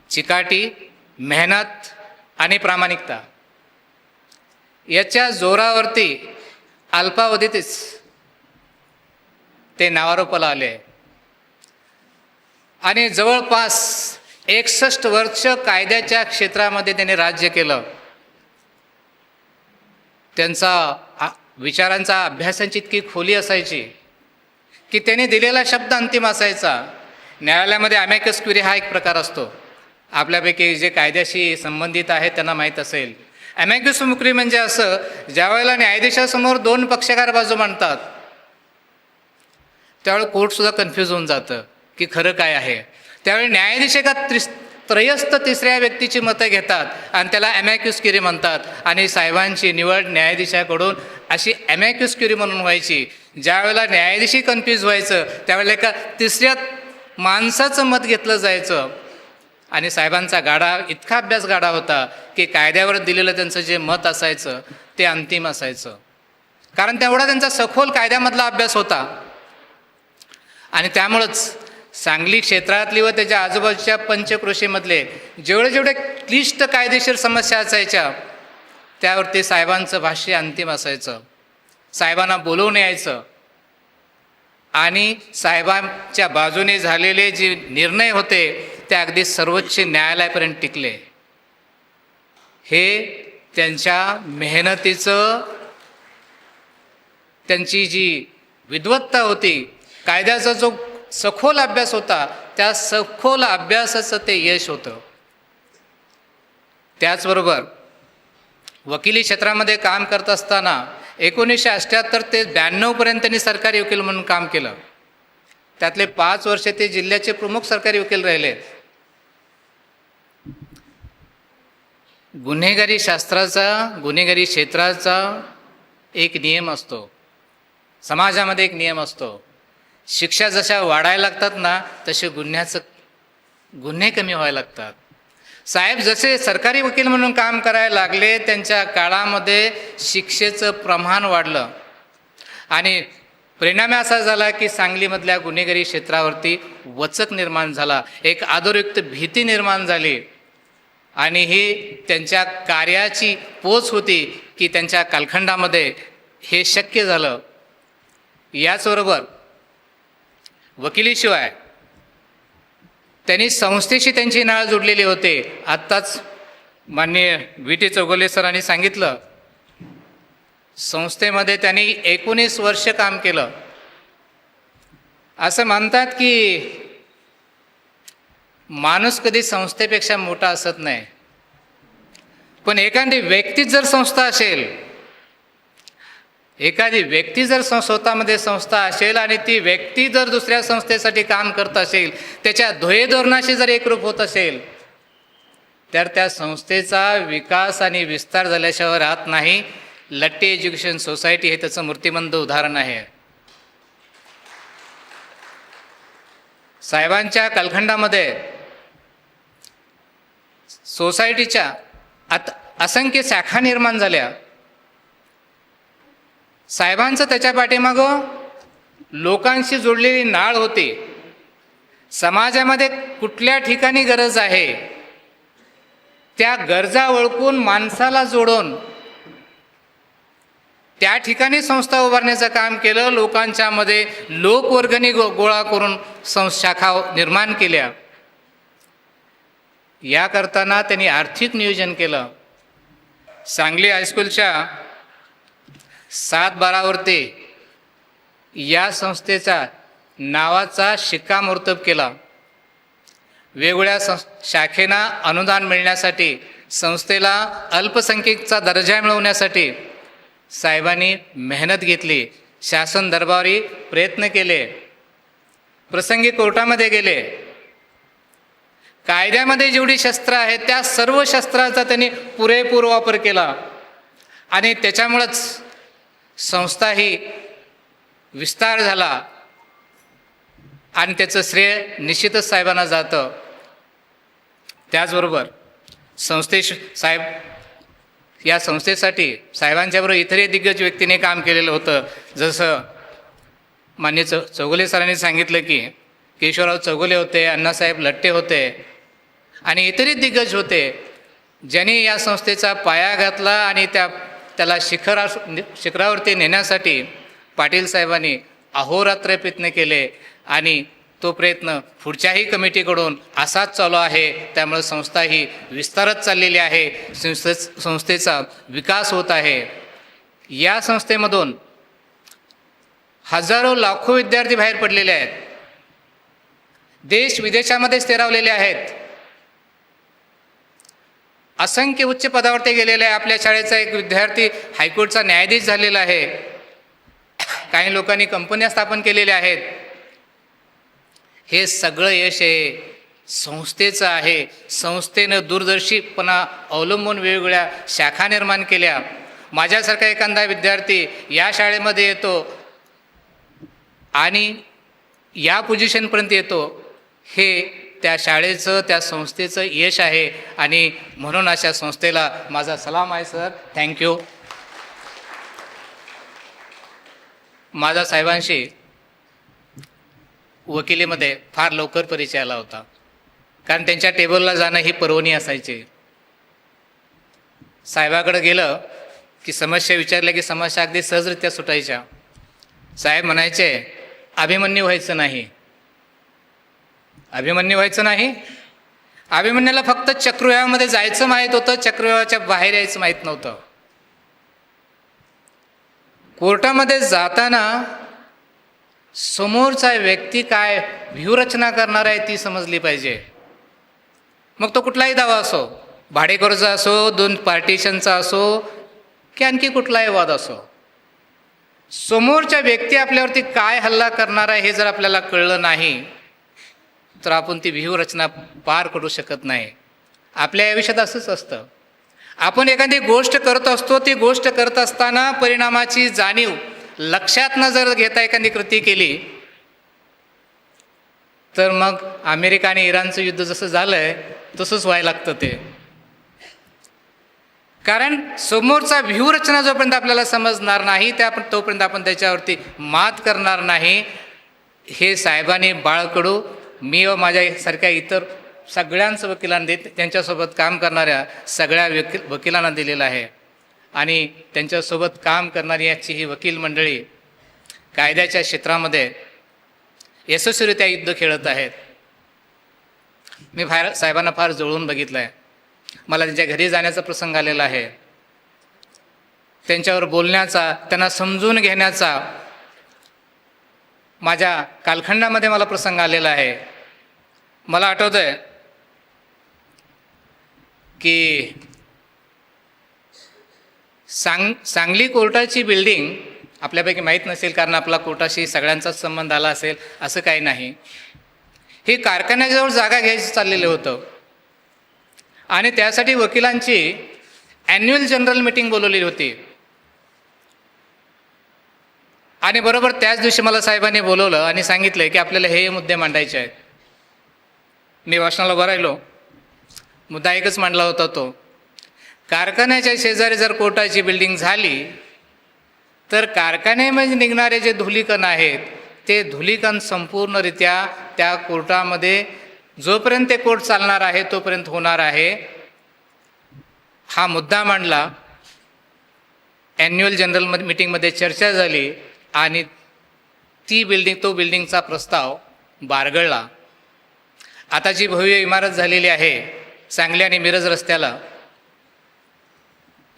चिकाटी, मेहनत आणि प्रामाणिकता याच्या जोरावरती अल्पावधीतच ते नावारूपाला आले आणि जवळपास 61 वर्ष कायद्याच्या क्षेत्रामध्ये त्यांनी राज्य केलं. त्यांचा विचारांचा, अभ्यासांची इतकी खोली असायची की त्यांनी दिलेला शब्द अंतिम असायचा. न्यायालयामध्ये अमॅकस क्युरी हा एक प्रकार असतो. आपल्यापैकी जे कायद्याशी संबंधित आहेत त्यांना माहीत असेल. अमॅकस क्युरी म्हणजे असं, ज्यावेळेला न्यायाधीशासमोर 2 पक्षकार बाजू मांडतात त्यावेळी कोर्टसुद्धा कन्फ्यूज होऊन जातं की खरं काय आहे. त्यावेळी न्यायाधीश एका त्रयस्थ तिसऱ्या व्यक्तीची मतं घेतात आणि त्याला अमॅक्युस क्युरी म्हणतात. आणि साहेबांची निवड न्यायाधीशाकडून अशी अमॅक्युस क्युरी म्हणून व्हायची. ज्यावेळेला न्यायाधीशी कन्फ्यूज व्हायचं त्यावेळेला एका तिसऱ्या माणसाचं मत घेतलं जायचं. आणि साहेबांचा इतका अभ्यास गाढा होता की कायद्यावर दिलेलं त्यांचं जे मत असायचं ते अंतिम असायचं, कारण तेवढा त्यांचा सखोल कायद्यामधला अभ्यास होता. आणि त्यामुळंच सांगली क्षेत्रातली व त्याच्या आजूबाजूच्या पंचक्रोशीमधले जेवढे क्लिष्ट कायदेशीर समस्या असायच्या त्यावरती साहेबांचं भाष्य अंतिम असायचं. साहेबांना बोलवून यायचं आणि साहेबांच्या बाजूने झालेले जे निर्णय होते ते अगदी सर्वोच्च न्यायालयापर्यंत टिकले. हे त्यांच्या मेहनतीचं, त्यांची जी विद्वत्ता होती, कायद्याचा जो सखोल अभ्यास होता, त्या सखोल अभ्यासाचं ते यश होतं. त्याचबरोबर वकिली क्षेत्रामध्ये काम करत असताना 1978 ते 92पर्यंत त्यांनी सरकारी वकील म्हणून काम केलं. त्यातले 5 वर्ष ते जिल्ह्याचे प्रमुख सरकारी वकील राहिले. गुन्हेगारी क्षेत्राचा एक नियम असतो, समाजामध्ये एक नियम असतो. शिक्षा जशा वाढायला लागतात ना तसे गुन्हे कमी व्हायला लागतात. साहेब जसे सरकारी वकील म्हणून काम करायला लागले त्यांच्या काळामध्ये शिक्षेचं प्रमाण वाढलं आणि परिणाम असा झाला की सांगलीमधल्या गुन्हेगारी क्षेत्रावरती वचक निर्माण झाला, एक आदरयुक्त भीती निर्माण झाली. आणि ही त्यांच्या कार्याची पोच होती की त्यांच्या कालखंडामध्ये हे शक्य झालं. याचबरोबर वकिलीशिवाय त्यांनी संस्थेशी त्यांची नाळ जोडलेली होते. आत्ताच माननीय VT चौगुले सरांनी सांगितलं, संस्थेमध्ये त्यांनी 19 वर्ष काम केलं. असं म्हणतात की माणूस कधी संस्थेपेक्षा मोठा असत नाही, पण एखादी व्यक्तीच जर संस्था असेल एखादी व्यक्ती जर स्वतःमध्ये संस्था असेल आणि ती व्यक्ती जर दुसऱ्या संस्थेसाठी काम करत असेल, त्याच्या ध्येयधोरणाशी जर एकरूप होत असेल, तर त्या संस्थेचा विकास आणि विस्तार झाल्याशिवाय राहत नाही. लट्टे एज्युकेशन सोसायटी हे त्याचं मूर्तिमंत उदाहरण आहे. साहेबांच्या कालखंडामध्ये सोसायटीच्या असंख्य शाखा निर्माण झाल्या. साहेबांचं त्याच्या पाठीमागं लोकांशी जोडलेली नाळ होती. समाजामध्ये कुठल्या ठिकाणी गरज आहे त्या गरजा ओळखून माणसाला जोडून त्या ठिकाणी संस्था उभारण्याचं काम केलं. लोकांच्या मध्ये लोकवर्गणी गोळा करून शाखा निर्माण केल्या. या करताना त्यांनी आर्थिक नियोजन केलं. सांगली हायस्कूलच्या 7/12वरती या संस्थेचा नावाचा शिक्कामोर्तब केला. वेगवेगळ्या शाखेना अनुदान मिळण्यासाठी, संस्थेला अल्पसंख्यकचा दर्जा मिळवण्यासाठी साहेबांनी मेहनत घेतली. शासन दरबारी प्रयत्न केले. प्रसंगी कोर्टामध्ये गेले. कायद्यामध्ये जेवढी शस्त्र आहेत त्या सर्व शस्त्राचा त्यांनी पुरेपूर वापर केला आणि त्याच्यामुळंच संस्था ही विस्तार झाला आणि त्याचं श्रेय निश्चितच साहेबांना जातं. त्याचबरोबर या संस्थेसाठी साहेबांच्याबरोबर इतरही दिग्गज व्यक्तीने काम केलेलं होतं. जसं माननीय चौगुले सरांनी सांगितलं की केशवराव चौगुले होते, अण्णासाहेब लट्टे होते आणि इतरही दिग्गज होते, ज्यांनी या संस्थेचा पाया घातला आणि त्याला शिखरावरती नेण्यासाठी पाटील साहेबांनी अहोरात्र प्रयत्न केले आणि तो प्रयत्न पुढच्याही कमिटीकडून असाच चालू आहे. त्यामुळे संस्था ही विस्तारत चाललेली आहे. संस्थेचा विकास होत आहे. या संस्थेमधून हजारो लाखो विद्यार्थी बाहेर पडलेले आहेत. देश विदेशामध्ये स्थिरावलेले आहेत. असंख्य उच्च पदावरती गेलेले आहे. आपल्या शाळेचा एक विद्यार्थी हायकोर्टचा न्यायाधीश झालेला आहे. काही लोकांनी कंपन्या स्थापन केलेल्या आहेत. हे सगळं यश आहे संस्थेचं आहे. संस्थेनं दूरदर्शीपणा अवलंबून वेगवेगळ्या शाखा निर्माण केल्या. माझ्यासारखा एखादा विद्यार्थी या शाळेमध्ये येतो आणि या पोझिशनपर्यंत येतो, हे त्या शाळेचं, त्या संस्थेचं यश आहे आणि म्हणून अशा संस्थेला माझा सलाम आहे सर. थँक्यू. माझा साहेबांशी वकिलीमध्ये फार लवकर परिचय आला होता, कारण त्यांच्या टेबलला जाणं ही पर्वणी असायची. साहेबाकडे गेलं की समस्या विचारल्या की समस्या अगदी सहजरित्या सुटायच्या. साहेब म्हणायचे, अभिमन्यू व्हायचं नाही. अभिमन्यू व्हायचं नाही. अभिमन्यूला फक्त चक्रव्यूहामध्ये जायचं माहीत होतं, चक्रव्यूहाच्या बाहेर यायचं माहीत नव्हतं. कोर्टामध्ये जाताना समोरचा व्यक्ती काय व्यूहरचना करणार आहे ती समजली पाहिजे. मग तो कुठलाही दावा असो, भाडेकरूचा असो, 2 पार्टिशनचा असो की आणखी कुठलाही वाद असो, समोरच्या व्यक्ती आपल्यावरती काय हल्ला करणार आहे हे जर आपल्याला कळलं नाही तर आपण ती व्यूहरचना पार करू शकत नाही. आपल्या आयुष्यात असंच असतं. आपण एखादी गोष्ट करत असतो, ती गोष्ट करत असताना परिणामाची जाणीव लक्षात न जर घेता एखादी कृती केली तर मग अमेरिका आणि इराणचं युद्ध जसं झालंय तसंच व्हायला लागतं ते. कारण समोरचा व्यूहरचना जोपर्यंत आपल्याला समजणार नाही तोपर्यंत आपण त्याच्यावरती मात करणार नाही. हे साहेबांनी बाळकडू मी व माझ्यासारख्या इतर सगळ्यांचं वकिलांना त्यांच्यासोबत काम करणाऱ्या सगळ्या वकिलांना दिलेलं आहे. आणि त्यांच्यासोबत काम करणारी याची ही वकील मंडळी कायद्याच्या क्षेत्रामध्ये यशस्वीरित्या युद्ध खेळत आहेत. मी साहेबांना फार जवळून बघितलं आहे. मला त्यांच्या घरी जाण्याचा प्रसंग आलेला आहे. त्यांच्यावर बोलण्याचा, त्यांना समजून घेण्याचा माझ्या कालखंडामध्ये मला प्रसंग आलेला आहे. मला आठवतं आहे की सांगली कोर्टाची बिल्डिंग आपल्यापैकी माहीत नसेल कारण आपला कोर्टाशी सगळ्यांचाच संबंध आला असेल असं काही नाही. हे कारखान्याजवळ जागा घ्यायचं चाललेलं होतं आणि त्यासाठी वकिलांची ॲन्युअल जनरल मीटिंग बोलवलेली होती. आणि बरोबर त्याच दिवशी मला साहेबांनी बोलवलं आणि सांगितलं की आपल्याला हे मुद्दे मांडायचे आहेत. मी भाषणाला उभा राहिलो. मुद्दा एकच मांडला होता तो, कारखान्याच्या शेजारी जर कोर्टाची बिल्डिंग झाली तर कारखान्यामध्ये निघणारे जे धुलीकण आहेत ते धुलीकण संपूर्णरित्या त्या कोर्टामध्ये जोपर्यंत ते कोर्ट चालणार आहे तोपर्यंत होणार आहे. हा मुद्दा मांडला. ॲन्युअल जनरल मीटिंगमध्ये चर्चा झाली आणि तो बिल्डिंगचा प्रस्ताव बारगळला. आता जी भव्य इमारत झालेली आहे सांगली आणि मिरज रस्त्याला,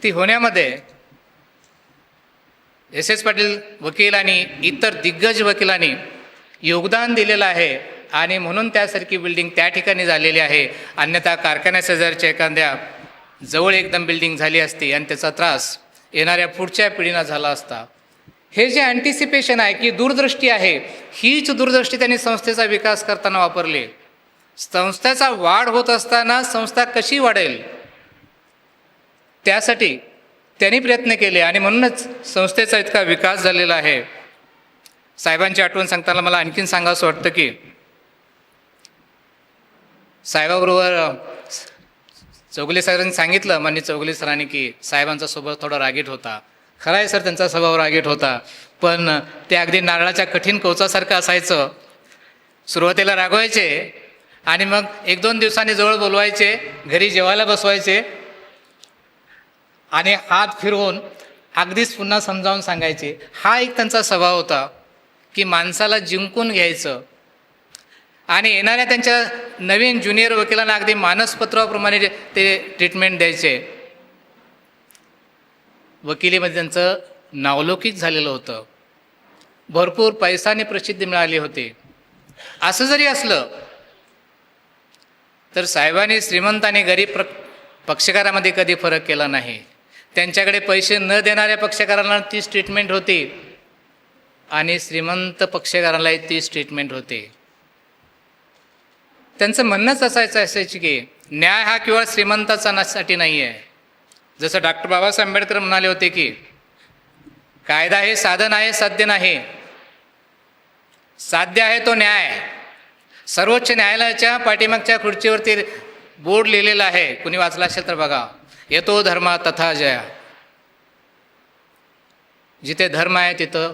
ती होण्यामध्ये एस पाटील वकील आणि इतर दिग्गज वकिलांनी योगदान दिलेलं आहे आणि म्हणून त्यासारखी बिल्डिंग त्या ठिकाणी झालेली आहे. अन्यथा कारखान्याशेजारच्या एखाद्या जवळ एकदम बिल्डिंग झाली असती आणि त्याचा त्रास येणाऱ्या पुढच्या पिढींना झाला असता. हे जे अँटिसिपेशन आहे की दूरदृष्टी आहे, हीच दूरदृष्टी त्यांनी संस्थेचा विकास करताना वापरली. संस्थेचा वाढ होत असताना संस्था कशी वाढेल त्यासाठी त्यांनी प्रयत्न केले आणि म्हणूनच संस्थेचा इतका विकास झालेला आहे. साहेबांची आठवण सांगताना मला आणखीन सांगावंसं वाटतं की साहेबाबरोबर चौगुले सरांनी सांगितलं, माननीय चौगुले सरांनी, की साहेबांचा स्वभाव थोडा रागीट होता. खरं आहे सर, त्यांचा स्वभाव रागीट होता, पण ते अगदी नारळाच्या कठीण कवचासारखं असायचं. सुरुवातीला रागवायचे आणि मग 1-2 दिवसांनी जवळ बोलवायचे, घरी जेवायला बसवायचे आणि हात फिरवून अगदीच पुन्हा समजावून सांगायचे. हा एक त्यांचा स्वभाव होता की माणसाला जिंकून घ्यायचं आणि येणाऱ्या त्यांच्या नवीन ज्युनियर वकिलांना अगदी मानसपत्राप्रमाणे ते ट्रीटमेंट द्यायचे. वकिलीमध्ये त्यांचं नावलौकिक झालेलं होतं. भरपूर पैसा आणि प्रसिद्धी मिळाली होती. असं जरी असलं तर साहेबांनी श्रीमंत आणि गरीब पक्षकारामध्ये कधी फरक केला नाही. त्यांच्याकडे पैसे न देणाऱ्या पक्षकारांना तीच ट्रीटमेंट होती आणि श्रीमंत पक्षकारांनाही तीच ट्रीटमेंट होती. त्यांचं म्हणणंच असायची की न्याय हा केवळ श्रीमंताचा साठी नाही आहे. जसं डॉक्टर बाबासाहेब आंबेडकर म्हणाले होते की कायदा हे साधन आहे, साध्य नाही. साध्य आहे तो न्याय. सर्वोच्च न्यायालयाच्या पाठीमागच्या खुर्चीवरती बोर्ड लिहिलेला आहे, कुणी वाचला असेल तर बघा, येतो धर्मा तथा जया. जिथे धर्म आहे तिथं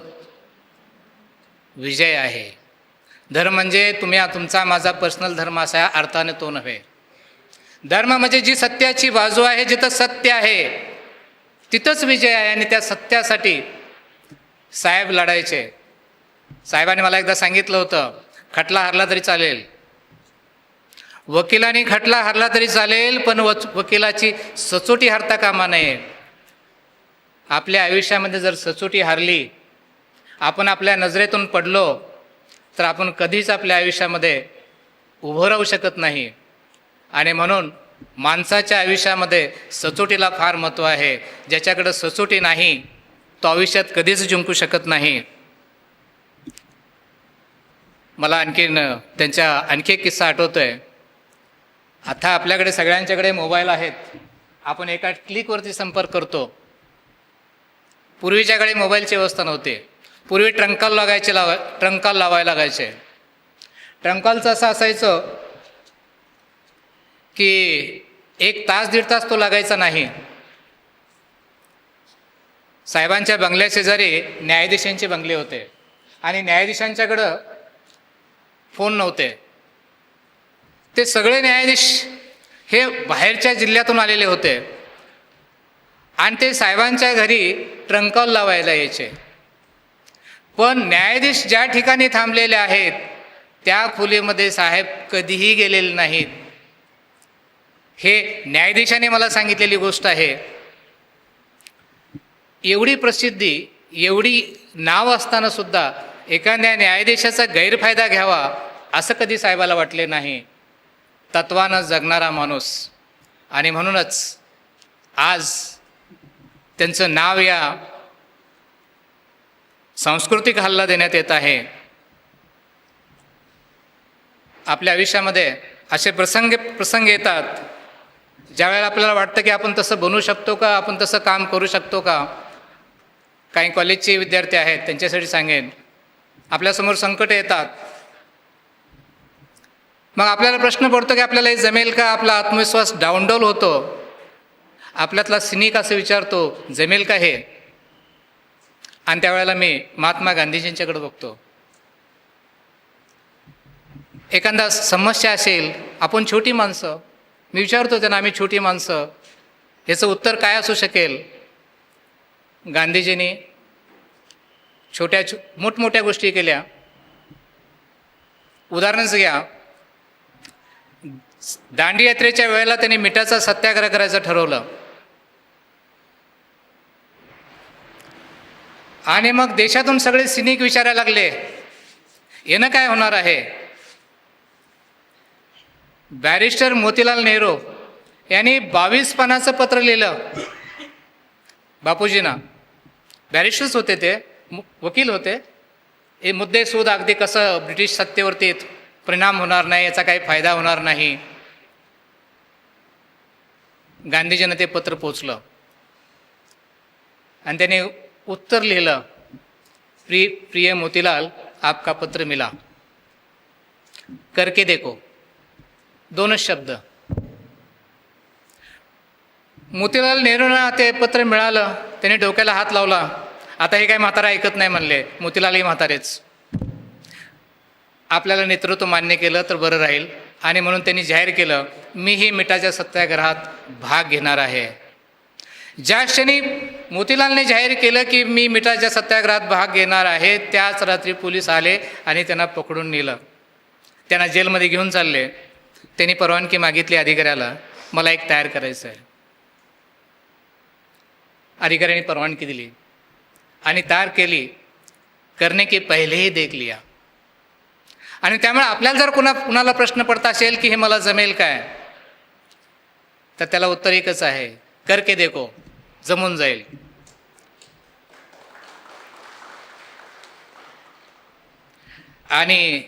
विजय आहे. धर्म म्हणजे तुमचा माझा पर्सनल धर्म असा अर्थाने तो नव्हे. धर्म म्हणजे जी सत्याची बाजू आहे, जिथं सत्य आहे तिथंच विजय आहे आणि त्या सत्यासाठी साहेब लढायचे. साहेबांनी मला एकदा सांगितलं होतं, खटला हरला तरी चालेल, वकिलांनी खटला हरला तरी चालेल, पण वकिलाची सचोटी हरता कामा नये. आपल्या आयुष्यामध्ये जर सचोटी हरली, आपण आपल्या नजरेतून पडलो तर आपण कधीच आपल्या आयुष्यामध्ये उभं राहू शकत नाही. आणि म्हणून माणसाच्या आयुष्यामध्ये सचोटीला फार महत्त्व आहे. ज्याच्याकडं सचोटी नाही तो आयुष्यात कधीच जिंकू शकत नाही. मला आणखी एक किस्सा आठवतोय. आता आपल्याकडे सगळ्यांच्याकडे मोबाईल आहेत, आपण एका क्लिकवरती संपर्क करतो. पूर्वीच्या काळी मोबाईलची व्यवस्था नव्हती. पूर्वी ट्रंकॉल लावायला लागायचे. ट्रंकॉलचं असं असायचं की 1 तास 1.5 तास तो लागायचा नाही. साहेबांच्या बंगल्या शेजारी न्यायाधीशांचे बंगले होते आणि न्यायाधीशांच्याकडं फोन नव्हते. ते सगळे न्यायाधीश हे बाहेरच्या जिल्ह्यातून आलेले होते आणि ते साहेबांच्या घरी ट्रंकॉल लावायला यायचे. पण न्यायाधीश ज्या ठिकाणी थांबलेले आहेत त्या खोलीमध्ये साहेब कधीही गेलेले नाहीत. हे न्यायाधीशाने मला सांगितलेली गोष्ट आहे. एवढी प्रसिद्धी, एवढी नाव असताना सुद्धा एखाद्या न्यायाधीशाचा गैरफायदा घ्यावा असं कधी साहेबाला वाटले नाही. तत्वानं जगणारा माणूस. आणि म्हणूनच आज त्यांचं नाव या सांस्कृतिक हल्ला देण्यात येत आहे. आपल्या आयुष्यामध्ये असे प्रसंग येतात ज्यावेळेला आपल्याला वाटतं की आपण तसं बनवू शकतो का, आपण तसं काम करू शकतो का. काही कॉलेजचे विद्यार्थी आहेत, त्यांच्यासाठी सांगेन, आपल्यासमोर संकट येतात, मग आपल्याला प्रश्न पडतो की आपल्याला हे जमेल का. आपला आत्मविश्वास डाऊनडोल होतो. आपल्यातला सिनिक असं विचारतो, जमेल का हे. आणि त्यावेळेला मी महात्मा गांधीजींच्याकडे बघतो. एखादा समस्या असेल, आपण छोटी माणसं, मी विचारतो त्यांना, आम्ही छोटी माणसं, याचं उत्तर काय असू शकेल. गांधीजींनी मोठमोठ्या गोष्टी केल्या. उदाहरणच घ्या, दांडी यात्रेच्या वेळेला त्यांनी मिठाचा सत्याग्रह करायचं ठरवलं. आणि मग देशातून सगळे सिनिक विचारायला लागले, यानं काय होणार आहे. बॅरिस्टर मोतीलाल नेहरू यांनी 22 पानाचं पत्र लिहिलं बापूजींना. बॅरिस्टर्स होते, ते वकील होते. हे मुद्दे शोध अगदी कसं ब्रिटिश सत्तेवरती परिणाम होणार नाही, याचा काही फायदा होणार नाही. गांधीजींना ते पत्र पोचलं आणि त्याने उत्तर लिहिलं, प्रिय मोतीलाल, आपका पत्र मिला, करके देखो. 2च शब्द. मोतीलाल नेहरूंना ते पत्र मिळालं, त्याने डोक्याला हात लावला. आता हे काय म्हातारा ऐकत नाही म्हणले. मोतीलालही म्हातारेच. आपल्याला नेतृत्व मान्य केलं तर बरं राहील. आणि म्हणून त्यांनी जाहीर केलं, मीही मिठाच्या सत्याग्रहात भाग घेणार आहे. ज्या क्षणी मोतीलालने जाहीर केलं की मी मिठाच्या सत्याग्रहात भाग घेणार आहे, त्याच रात्री पोलीस आले आणि त्यांना पकडून नेलं. त्यांना जेलमध्ये घेऊन चालले. त्यांनी परवानगी मागितली अधिकाऱ्याला, मला एक तयार करायचं आहे. अधिकाऱ्याने परवानगी दिली आणि तयार केली. करने के पहिले ही देख लिया. आणि त्यामुळे आपल्याला जर कुणाला प्रश्न पडता असेल की हे मला जमेल काय, तर त्याला उत्तर एकच आहे, करके देखो, जमून जाईल. आणि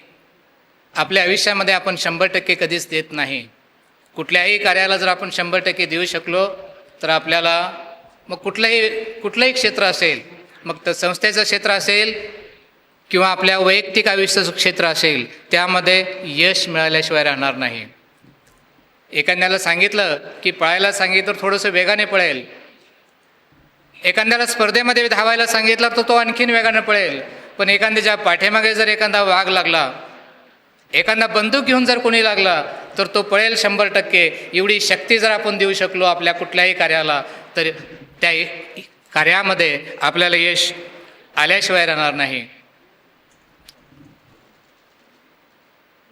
आपल्या आयुष्यामध्ये आपण 100% कधीच देत नाही. कुठल्याही कार्याला जर आपण 100% देऊ शकलो तर आपल्याला मग कुठलंही क्षेत्र असेल, मग तर संस्थेचं क्षेत्र असेल किंवा आपल्या वैयक्तिक आयुष्याचं क्षेत्र असेल, त्यामध्ये यश मिळाल्याशिवाय राहणार नाही. एखाद्याला सांगितलं की पळायला सांगितलं तर थोडंसं वेगाने पळेल. एखाद्याला स्पर्धेमध्ये धावायला सांगितलं तर तो आणखीन वेगाने पळेल. पण एखाद्याच्या पाठीमागे जर एखादा वाघ लागला, एखादा बंदूक घेऊन जर कोणी लागला, तर तो पळेल 100%. एवढी शक्ती जर आपण देऊ शकलो आपल्या कुठल्याही कार्याला, तर त्या कार्यामध्ये आपल्याला यश आल्याशिवाय राहणार नाही.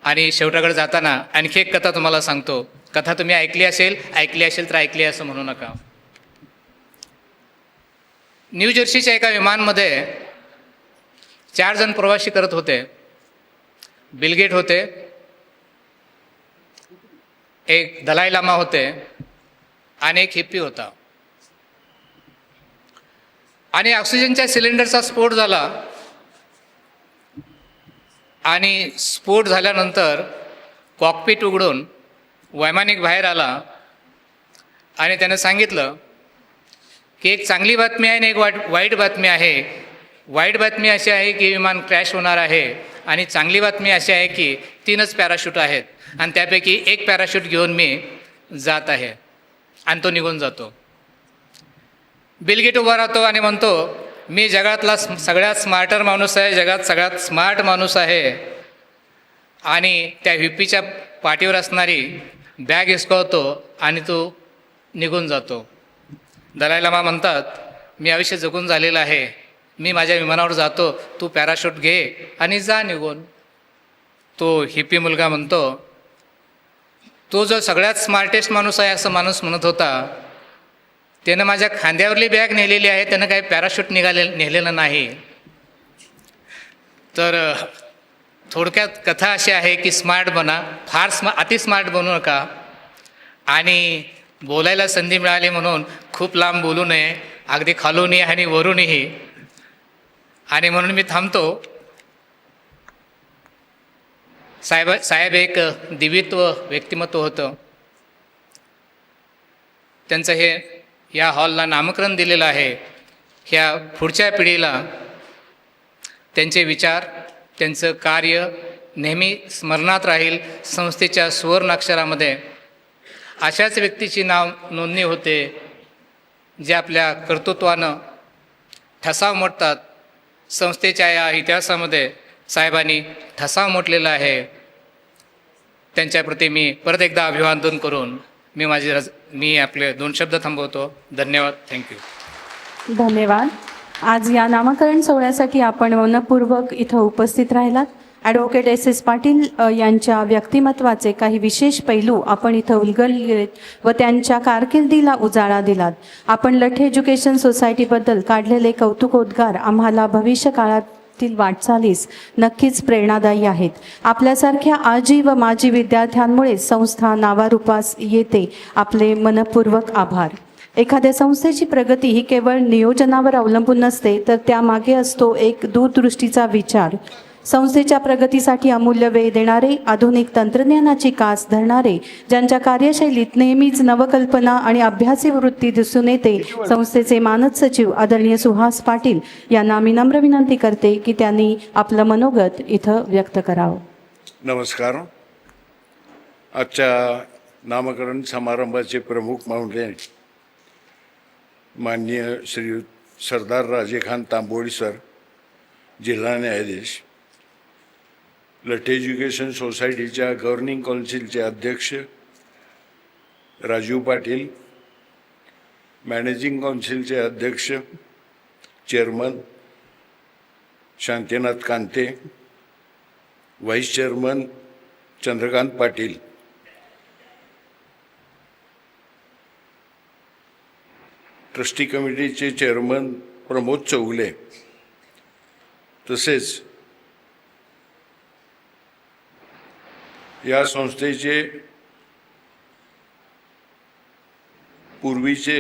आणि शेवटाकडे जाताना आणखी एक कथा तुम्हाला सांगतो. कथा तुम्ही ऐकली असेल तर ऐकली असं म्हणू नका. न्यू जर्सीच्या एका विमानमध्ये 4 जण प्रवासी करत होते. बिल गेट होते, एक दलाई लामा होते आणि एक हिप्पी होता. आणि ऑक्सिजनच्या सिलेंडरचा स्फोट झाला. आणि स्फोट झाल्यानंतर कॉकपीट उघडून वैमानिक बाहेर आला आणि त्यानं सांगितलं की एक चांगली बातमी आहे आणि एक वाईट बातमी आहे. वाईट बातमी अशी आहे की विमान क्रॅश होणार आहे आणि चांगली बातमी अशी आहे की 3च पॅराशूट आहेत आणि त्यापैकी एक पॅराशूट घेऊन मी जात आहे. आणि तो निघून जातो. बिल गेट उभा राहतो आणि म्हणतो, मी जगातला सगळ्यात स्मार्टर माणूस आहे, जगात सगळ्यात स्मार्ट माणूस आहे. आणि त्या व्हीपीच्या पाठीवर असणारी बॅग हिसकावतो आणि तो निघून जातो. दलाई लामा म्हणतात, मी आयुष्य जगून झालेलं आहे, मी माझ्या विमानावर जातो, तू पॅराशूट घे आणि जा निघून. तो हिप्पी मुलगा म्हणतो, तो जो सगळ्यात स्मार्टेस्ट माणूस आहे असं माणूस म्हणत होता, त्यानं माझ्या खांद्यावरली बॅग नेलेली आहे, त्यानं काही पॅराशूट नेलेलं नाही. तर थोडक्यात कथा अशी आहे की स्मार्ट बना, फार अति स्मार्ट बनू नका. आणि बोलायला संधी मिळाली म्हणून खूप लांब बोलू नये, अगदी खालूनही आणि वरूनही. आणि म्हणून मी थांबतो. साहेब एक दिव्यत्व व्यक्तिमत्व होतं. त्यांचं हे या हॉलला नामकरण दिलेलं आहे. ह्या पुढच्या पिढीला त्यांचे विचार, त्यांचं कार्य नेहमी स्मरणात राहील. संस्थेच्या सुवर्णाक्षरामध्ये अशाच व्यक्तीची नाव नोंदणी होते जे आपल्या कर्तृत्वानं ठसा उमटतात. संस्थेच्या या इतिहासामध्ये साहेबांनी ठसा उमटलेला आहे. त्यांच्याप्रती मी परत एकदा अभिवादन करून मी आपले 2 शब्द थांबवतो. धन्यवाद. थँक्यू. धन्यवाद. आज या नामकरण सोहळ्यासाठी आपण मनपूर्वक इथं उपस्थित राहिलात. ॲडव्होकेट एस पाटील यांच्या व्यक्तिमत्वाचे काही विशेष पैलू आपण इथं उलगडलेत व त्यांच्या कारकिर्दीला उजाळा दिलात. आपण लठे एज्युकेशन सोसायटीबद्दल काढलेले कौतुकोद्गार आम्हाला भविष्य काळातील वाटचालीस नक्कीच प्रेरणादायी आहेत. आपल्यासारख्या आजी व माजी विद्यार्थ्यांमुळे संस्था नावारूपास येते. आपले मनपूर्वक आभार. एखाद्या संस्थेची प्रगती ही केवळ नियोजनावर अवलंबून नसते, तर त्यामागे असतो एक दूरदृष्टीचा विचार. संस्थेच्या प्रगतीसाठी अमूल्य वेळ देणारे, आधुनिक तंत्रज्ञानाची कास धरणारे, ज्यांच्या कार्यशैलीत नेहमीच नवकल्पना आणि अभ्यासी वृत्ती दिसून येते, संस्थेचे मानद सचिव आदरणीय सुहास पाटील यांना मी नम्र विनंती करते की त्यांनी आपलं मनोगत इथं व्यक्त करावं. नमस्कार. आजच्या नामकरण समारंभाचे प्रमुख पाहुणे माननीय श्री सरदार राजेखान तांबोळी सर, जिल्हा न्यायाधीश, लठे एज्युकेशन सोसायटीच्या गव्हर्निंग काउन्सिलचे अध्यक्ष राजीव पाटील, मॅनेजिंग काउन्सिलचे अध्यक्ष chairman Shantinath Kante, vice chairman Chandrakant Patil, trustee कमिटीचे चेअरमन प्रमोद चौगले, तसेच या संस्थेचे पूर्वीचे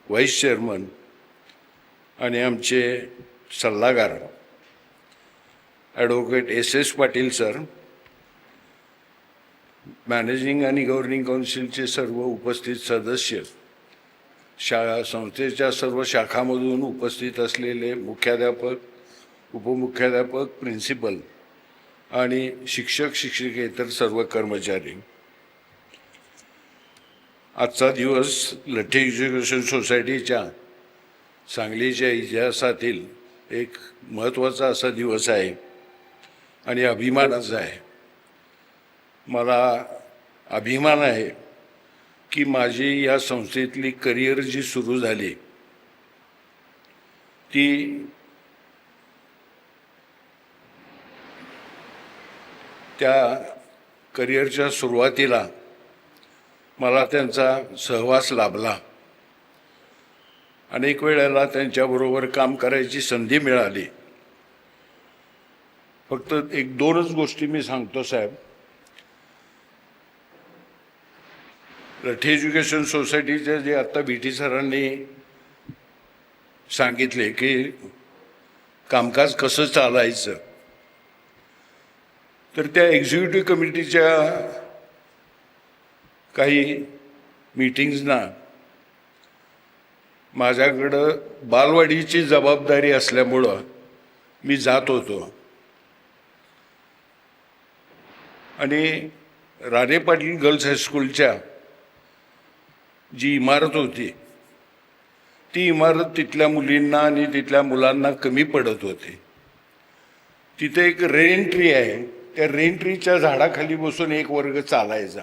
व्हाईस चेअरमन आणि आमचे सल्लागार advocate S Patil sir, managing आणि गव्हर्निंग काउन्सिलचे सर्व उपस्थित सदस्य, संस्थेच्या सर्व शाखामधून उपस्थित असलेले मुख्याध्यापक, उपमुख्याध्यापक, प्रिन्सिपल आणि शिक्षक शिक्षकेतर सर्व कर्मचारी. आजचा दिवस लठे एज्युकेशन सोसायटीच्या सांगलीच्या इतिहासातील एक महत्त्वाचा असा दिवस आहे आणि अभिमानाचा आहे. मला अभिमान आहे की माझी या संस्थेतली करिअर जी सुरू झाली ती त्या करिअरच्या सुरुवातीला मला त्यांचा सहवास लाभला. अनेक वेळेला त्यांच्याबरोबर काम करायची संधी मिळाली. फक्त 1-2च गोष्टी मी सांगतो साहेब. लठे एज्युकेशन सोसायटीचे जे आत्ता बीटी सरांनी सांगितले की कामकाज कसं चालायचं, तर त्या एक्झिक्युटिव्ह कमिटीच्या काही मीटिंग्सना माझ्याकडं बालवाडीची जबाबदारी असल्यामुळं मी जात होतो आणि राणे पाटील गर्ल्स हायस्कूलच्या जी इमारत होती ती इमारत तिथल्या मुलींना आणि तिथल्या मुलांना कमी पडत होती. तिथे एक रेन ट्री आहे, त्या रेन ट्रीच्या झाडाखाली बसून एक वर्ग चालायचा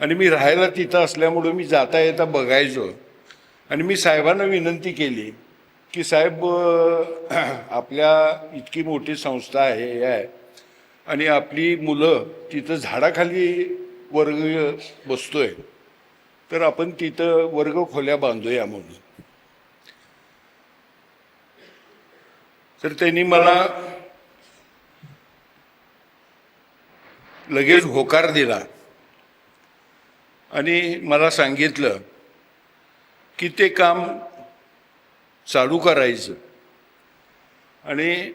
आणि मी राहायला तिथं असल्यामुळं मी जाता येता बघायचो. आणि मी साहेबांना विनंती केली की साहेब, आपल्या इतकी मोठी संस्था आहे आणि आपली मुलं तिथं झाडाखाली वर्ग बसतोय, तर आपण तिथं वर्ग खोल्या बांधूया म्हणून. तर त्यांनी मला लगेच होकार दिला आणि मला सांगितलं की ते काम चालू करायचं आणि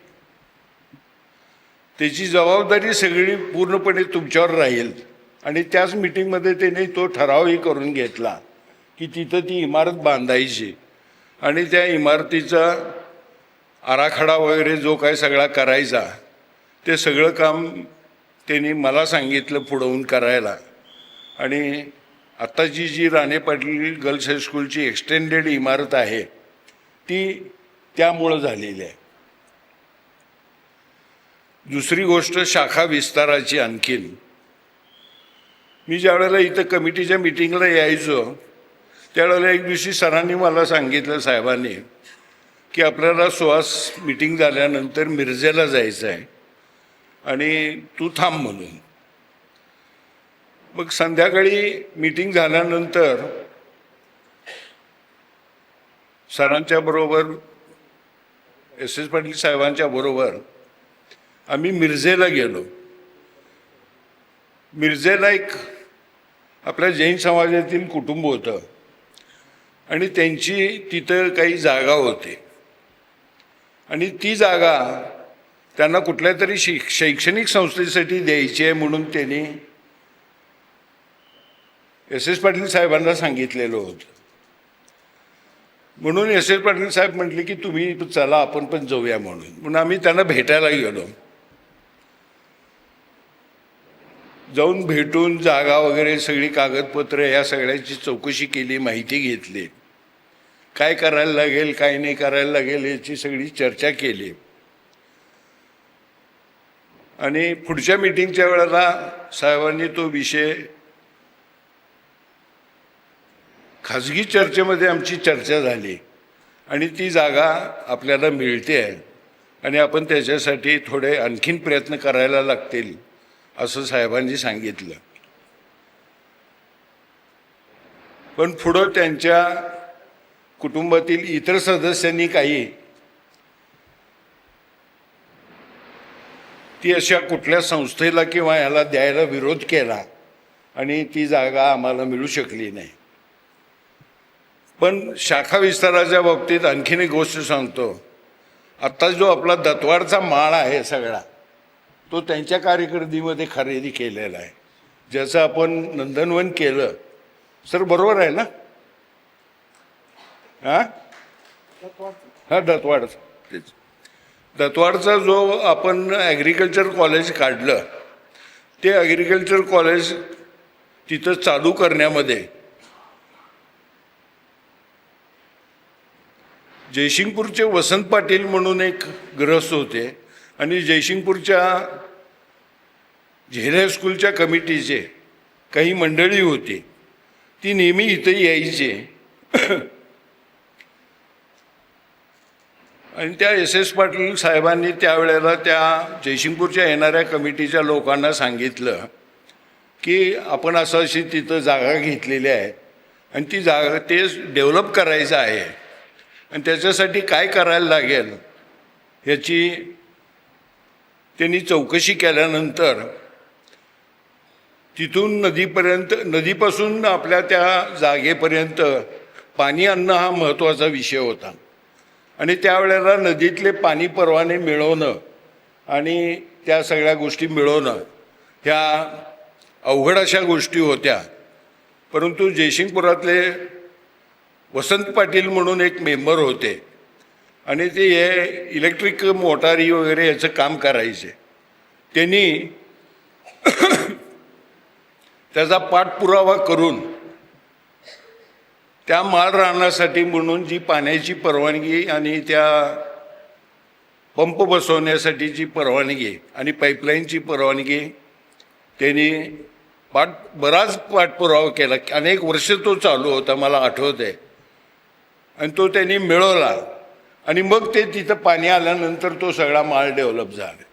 त्याची जबाबदारी सगळी पूर्णपणे तुमच्यावर राहील. आणि त्याच मिटिंगमध्ये त्याने तो ठरावही करून घेतला की तिथं ती इमारत बांधायची आणि त्या इमारतीचा आराखडा वगैरे जो काय सगळा करायचा ते सगळं काम त्यांनी मला सांगितलं पुढवून करायला. आणि आत्ताची जी राणे पाटील गर्ल्स हायस्कूलची एक्सटेंडेड इमारत आहे ती त्यामुळं झालेली आहे. दुसरी गोष्ट शाखा विस्ताराची. आणखीन मी ज्या वेळेला इथं कमिटीच्या मिटिंगला यायचो त्यावेळेला एक दिवशी सरांनी मला सांगितलं, साहेबांनी, की आपल्याला सुहास मिटिंग झाल्यानंतर मिरजेला जायचं आहे आणि तू थांब म्हणून. मग संध्याकाळी मिटिंग झाल्यानंतर सरांच्या बरोबर एस एस पाटील साहेबांच्या बरोबर आम्ही मिरजेला गेलो. मिरजेला एक आपल्या जैन समाजातील कुटुंब होतं आणि त्यांची तिथं काही जागा होती आणि ती जागा त्यांना कुठल्या तरी शैक्षणिक संस्थेसाठी द्यायची आहे म्हणून त्यांनी एस एस पाटील साहेबांना सांगितलेलं होतं. म्हणून एस एस पाटील साहेब म्हटले की तुम्ही चला आपण पण जाऊया म्हणून आम्ही त्यांना भेटायला गेलो. जाऊन भेटून जागा वगैरे सगळी कागदपत्र या सगळ्याची चौकशी केली, माहिती घेतली, काय करायला लागेल काय नाही करायला लागेल याची सगळी चर्चा केली. आणि पुढच्या मिटिंगच्या वेळेला साहेबांनी तो विषय खाजगी चर्चेमध्ये आमची चर्चा झाली आणि ती जागा आपल्याला मिळते आहे आणि आपण त्याच्यासाठी थोडे आणखीन प्रयत्न करायला लागतील असं साहेबांनी सांगितलं. पण पुढं त्यांच्या कुटुंबातील इतर सदस्यांनी काही ती अशा कुठल्या संस्थेला किंवा ह्याला द्यायला विरोध केला आणि ती जागा आम्हाला मिळू शकली नाही. पण शाखा विस्ताराच्या बाबतीत आणखीन एक गोष्ट सांगतो. आत्ता जो आपला दत्तवाडचा माळ आहे सगळा तो त्यांच्या कारकिर्दीमध्ये खरेदी केलेला आहे, ज्याचं आपण नंदनवन केलं. सर बरोबर आहे ना? दत्तवाडचा तेच दत्तवाडचा जो आपण ॲग्रिकल्चर कॉलेज काढलं ते ॲग्रिकल्चर कॉलेज तिथं चालू करण्यामध्ये जयसिंगपूरचे वसंत पाटील म्हणून एक ग्रस्त होते आणि जयसिंगपूरच्या झेल हायस्कूलच्या कमिटीचे काही मंडळी होती, ती नेहमी इथं यायची आणि त्या एस एस पाटील साहेबांनी त्यावेळेला त्या जयसिंगपूरच्या येणाऱ्या कमिटीच्या लोकांना सांगितलं की आपण असं अशी तिथं जागा घेतलेली आहे आणि ती जागा ते डेव्हलप करायचं आहे आणि त्याच्यासाठी काय करायला लागेल ह्याची त्यांनी चौकशी केल्यानंतर तिथून नदीपासून आपल्या त्या जागेपर्यंत पाणी आणणं हा महत्त्वाचा विषय होता आणि त्यावेळेला नदीतले पाणी परवाने मिळवणं आणि त्या सगळ्या गोष्टी मिळवणं ह्या अवघड अशा गोष्टी होत्या. परंतु जयसिंगपुरातले वसंत पाटील म्हणून एक मेंबर होते आणि ते हे इलेक्ट्रिक मोटारी वगैरे याचं काम करायचे. त्यांनी त्याचा पाठपुरावा करून त्या माळ राहण्यासाठी म्हणून जी पाण्याची परवानगी आणि त्या पंप बसवण्यासाठीची परवानगी आणि पाईपलाईनची परवानगी त्यांनी बराच पाठपुरावा केला. अनेक वर्ष तो चालू होता, मला आठवत आहे, आणि तो त्यांनी मिळवला आणि मग ते तिथं पाणी आल्यानंतर तो सगळा माळ डेव्हलप झाला.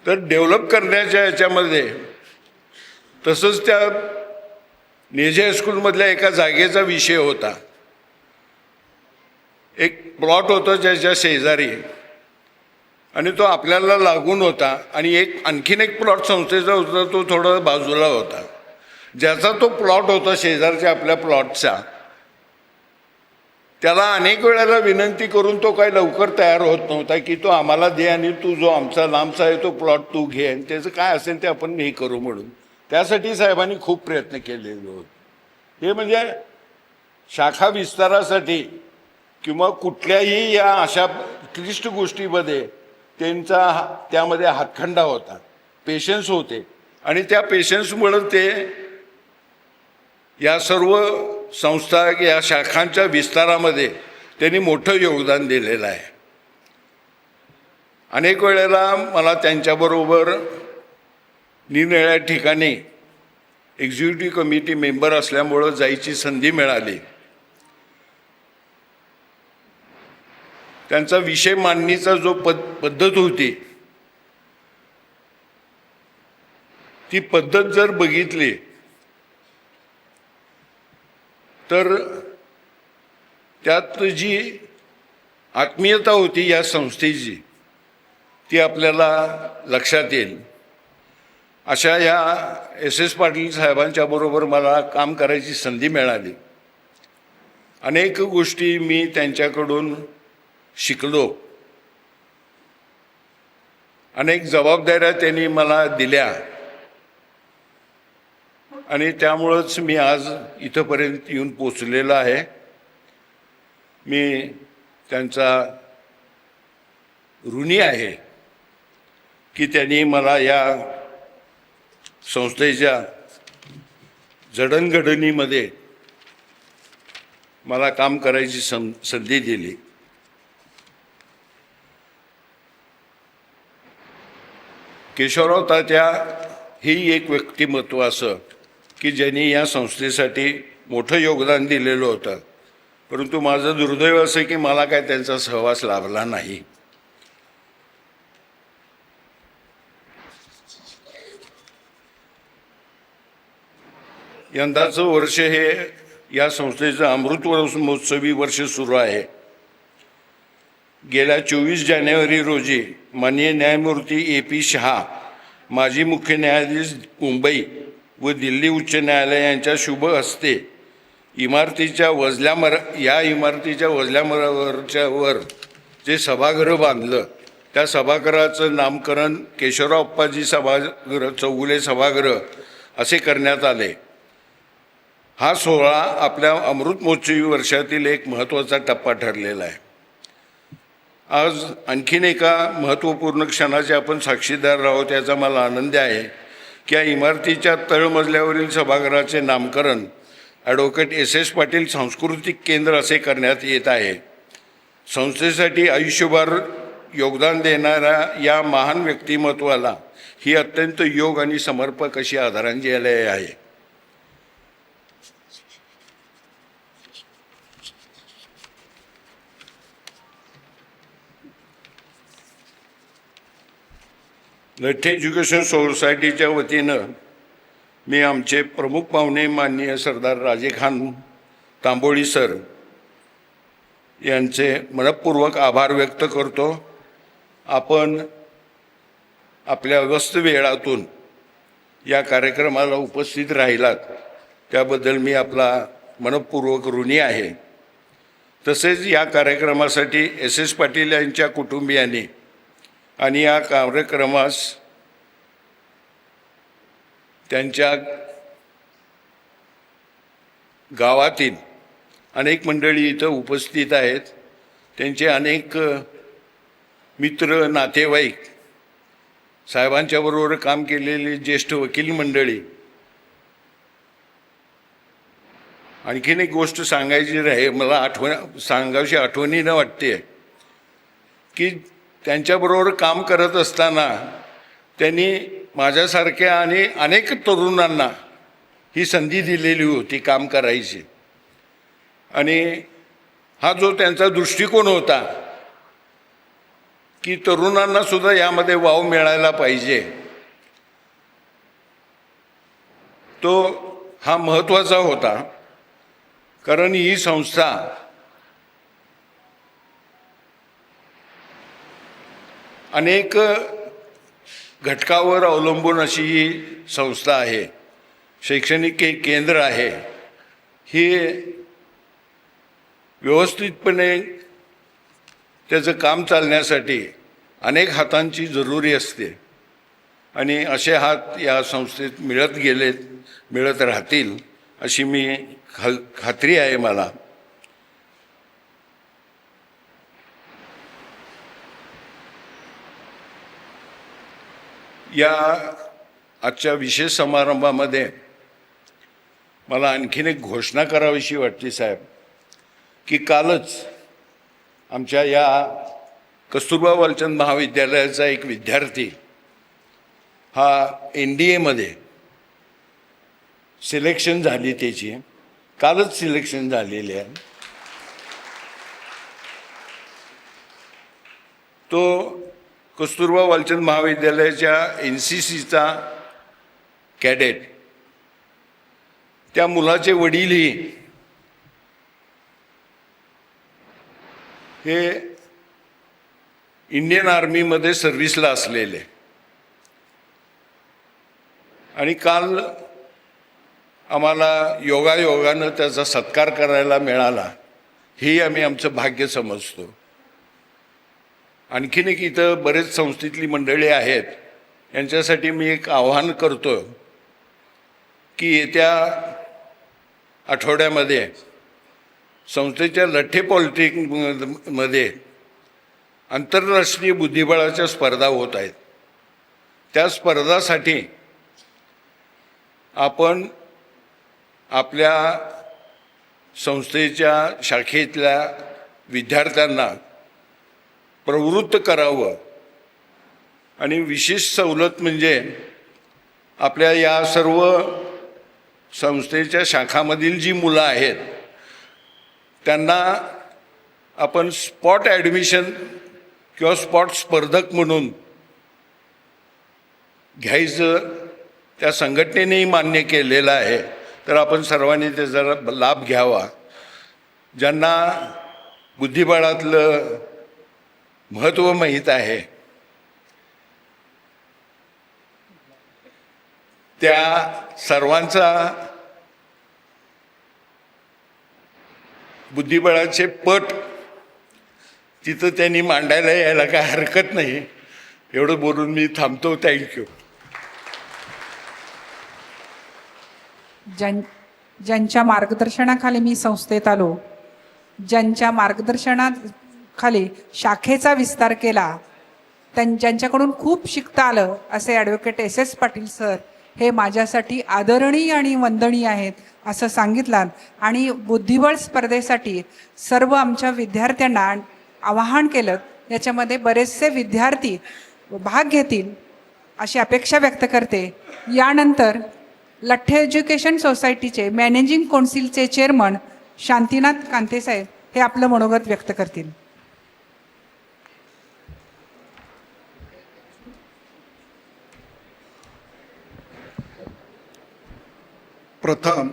तर डेव्हलप करण्याच्या याच्यामध्ये तसंच त्या नेजे हायस्कूलमधल्या एका जागेचा विषय होता. एक प्लॉट होता ज्याच्या शेजारी आणि तो आपल्याला लागून होता आणि आणखीन एक प्लॉट संस्थेचा होता, तो थोडा बाजूला होता. ज्याचा तो प्लॉट होता शेजारच्या आपल्या प्लॉटचा, त्याला अनेक वेळेला विनंती करून तो काही लवकर तयार होत नव्हता की तो आम्हाला दे आणि तू जो आमचा लांबचा आहे तो प्लॉट तू घे आणि त्याचं काय असेल ते आपण हे करू म्हणून. त्यासाठी साहेबांनी खूप प्रयत्न केलेले होते. हे म्हणजे शाखा विस्तारासाठी किंवा कुठल्याही या अशा क्लिष्ट गोष्टीमध्ये त्यामध्ये हातखंडा होता, पेशन्स होते आणि त्या पेशन्समुळं ते या सर्व संस्था या शाखांच्या विस्तारामध्ये त्यांनी मोठं योगदान दिलेलं आहे. अनेक वेळेला मला त्यांच्याबरोबर निरनिराळ्या ठिकाणी एक्झिक्युटिव्ह कमिटी मेंबर असल्यामुळं जायची संधी मिळाली. त्यांचा विषय मांडणीचा जो पद्धत होती ती पद्धत जर बघितली तर त्यात जी आत्मीयता होती या संस्थेची ती आपल्याला लक्षात येईल. अशा या एस पाटील साहेबांच्या बरोबर मला काम करायची संधी मिळाली. अनेक गोष्टी मी त्यांच्याकडून शिकलो. अनेक जबाबदाऱ्या त्यांनी मला दिल्या आणि त्यामुळंच मी आज इथंपर्यंत येऊन पोचलेलो आहे. मी त्यांचा ऋणी आहे की त्यांनी मला या संस्थेच्या जडणघडणीमध्ये मला काम करायची संधी दिली. केशवराव तात्या ही एक व्यक्तिमत्व असं की ज्यांनी या संस्थेसाठी मोठं योगदान दिलेलं होतं. परंतु माझं दुर्दैव असं की मला काय त्यांचा सहवास लाभला नाही. यंदाचं वर्ष हे या संस्थेचं अमृत महोत्सवी वर्ष सुरू आहे. गेल्या 24 जानेवारी रोजी माननीय न्यायमूर्ती AP शहा, माजी मुख्य न्यायाधीश मुंबई व दिल्ली उच्च न्यायालय यांच्या शुभ हस्ते इमारतीच्या इमारतीच्या वर जे सभागृह बांधलं त्या सभागृहाचं नामकरण केशवराव अप्पाजी सभागृह चौगुले सभागृह असे करण्यात आले. हा सोहळा आपल्या अमृत महोत्सवी वर्षातील एक महत्त्वाचा टप्पा ठरलेला आहे. आज आणखीन एका महत्त्वपूर्ण क्षणाचे आपण साक्षीदार आहोत. याचा मला आनंद आहे की या इमारतीच्या तळमजल्यावरील सभागृहाचे नामकरण ॲडव्होकेट SS पाटील सांस्कृतिक केंद्र असे करण्यात येत आहे. संस्थेसाठी आयुष्यभर योगदान देणाऱ्या या महान व्यक्तिमत्वाला ही अत्यंत योग आणि समर्पक अशी आदरांजली आहे. लठ्ठे एज्युकेशन सोसायटीच्या वतीनं मी आमचे प्रमुख पाहुणे माननीय सरदार राजेखान तांबोळी सर यांचे मनपूर्वक आभार व्यक्त करतो. आपण आपल्या व्यस्त वेळातून या कार्यक्रमाला उपस्थित राहिलात त्याबद्दल मी आपला मनपूर्वक ऋणी आहे. तसेच या कार्यक्रमासाठी SS पाटील यांच्या कुटुंबियांनी आणि या कार्यक्रमास त्यांच्या गावातील अनेक मंडळी इथं उपस्थित आहेत. त्यांचे अनेक मित्र, नातेवाईक, साहेबांच्याबरोबर काम केलेली ज्येष्ठ वकील मंडळी. आणखीन एक गोष्ट सांगायची राहील मला सांगावीशी आठवणीनं वाटते की त्यांच्याबरोबर काम करत असताना त्यांनी माझ्यासारख्या आणि अनेक तरुणांना ही संधी दिलेली होती काम करायची. आणि हा जो त्यांचा दृष्टिकोन होता की तरुणांना सुद्धा यामध्ये वाव मिळायला पाहिजे, तो हा महत्त्वाचा होता. कारण ही संस्था अनेक घटकावर अवलंबून अशी ही संस्था आहे. शैक्षणिक केंद्र आहे. ही व्यवस्थितपणे त्याचं काम चालण्यासाठी अनेक हातांची जरुरी असते आणि असे हात या संस्थेत मिळत राहतील अशी मी खात्री आहे मला. या आजच्या विशेष समारंभामध्ये मला आणखीन एक घोषणा करावीशी वाटते साहेब, की कालच आमच्या या कस्तुरबा वालचंद महाविद्यालयाचा एक विद्यार्थी हा NDAमध्ये सिलेक्शन झाली, त्याची कालच सिलेक्शन झालेली आहे. तो कस्तुरबा वालचंद महाविद्यालयाच्या NCCचा कॅडेट. त्या मुलाचे वडीलही हे इंडियन आर्मीमध्ये सर्व्हिसला असलेले, आणि काल आम्हाला योगायोगानं त्याचा सत्कार करायला मिळाला, हे आम्ही आमचं भाग्य समजतो. आणखीन एक इथं बरेच संस्थेतली मंडळी आहेत, यांच्यासाठी मी एक आव्हान करतो की येत्या आठवड्यामध्ये संस्थेच्या लठ्ठे पॉलिटेक्निकमध्ये आंतरराष्ट्रीय बुद्धिबळाच्या स्पर्धा होत आहेत. त्या स्पर्धासाठी आपण आपल्या संस्थेच्या शाखेतल्या विद्यार्थ्यांना प्रवृत्त करावं, आणि विशेष सवलत म्हणजे आपल्या या सर्व संस्थेच्या शाखामधील जी मुलं आहेत त्यांना आपण स्पॉट ॲडमिशन किंवा स्पॉट स्पर्धक म्हणून घ्यायचं त्या संघटनेनेही मान्य केलेलं आहे. तर आपण सर्वांनी त्याचा लाभ घ्यावा. ज्यांना बुद्धिबळातलं महत्त्व माहीत आहे त्या सर्वांचा बुद्धिबळाचे पट तिथं त्यांनी मांडायला यायला काय हरकत नाही. एवढं बोलून मी थांबतो. थँक्यू. ज्यांच्या मार्गदर्शनाखाली मी संस्थेत आलो, ज्यांच्या मार्गदर्शनाखाली शाखेचा विस्तार केला, ज्यांच्याकडून खूप शिकता आलं असे ॲडव्होकेट SS पाटील सर हे माझ्यासाठी आदरणीय आणि वंदनीय आहेत असं सांगितलं. आणि बुद्धिबळ स्पर्धेसाठी सर्व आमच्या विद्यार्थ्यांना आवाहन केलं. याच्यामध्ये बरेचसे विद्यार्थी भाग घेतील अशी अपेक्षा व्यक्त करते. यानंतर लठ्ठे एज्युकेशन सोसायटीचे मॅनेजिंग कौन्सिलचे चेअरमन शांतीनाथ कांतेसाहेब हे आपलं मनोगत व्यक्त करतील. प्रथम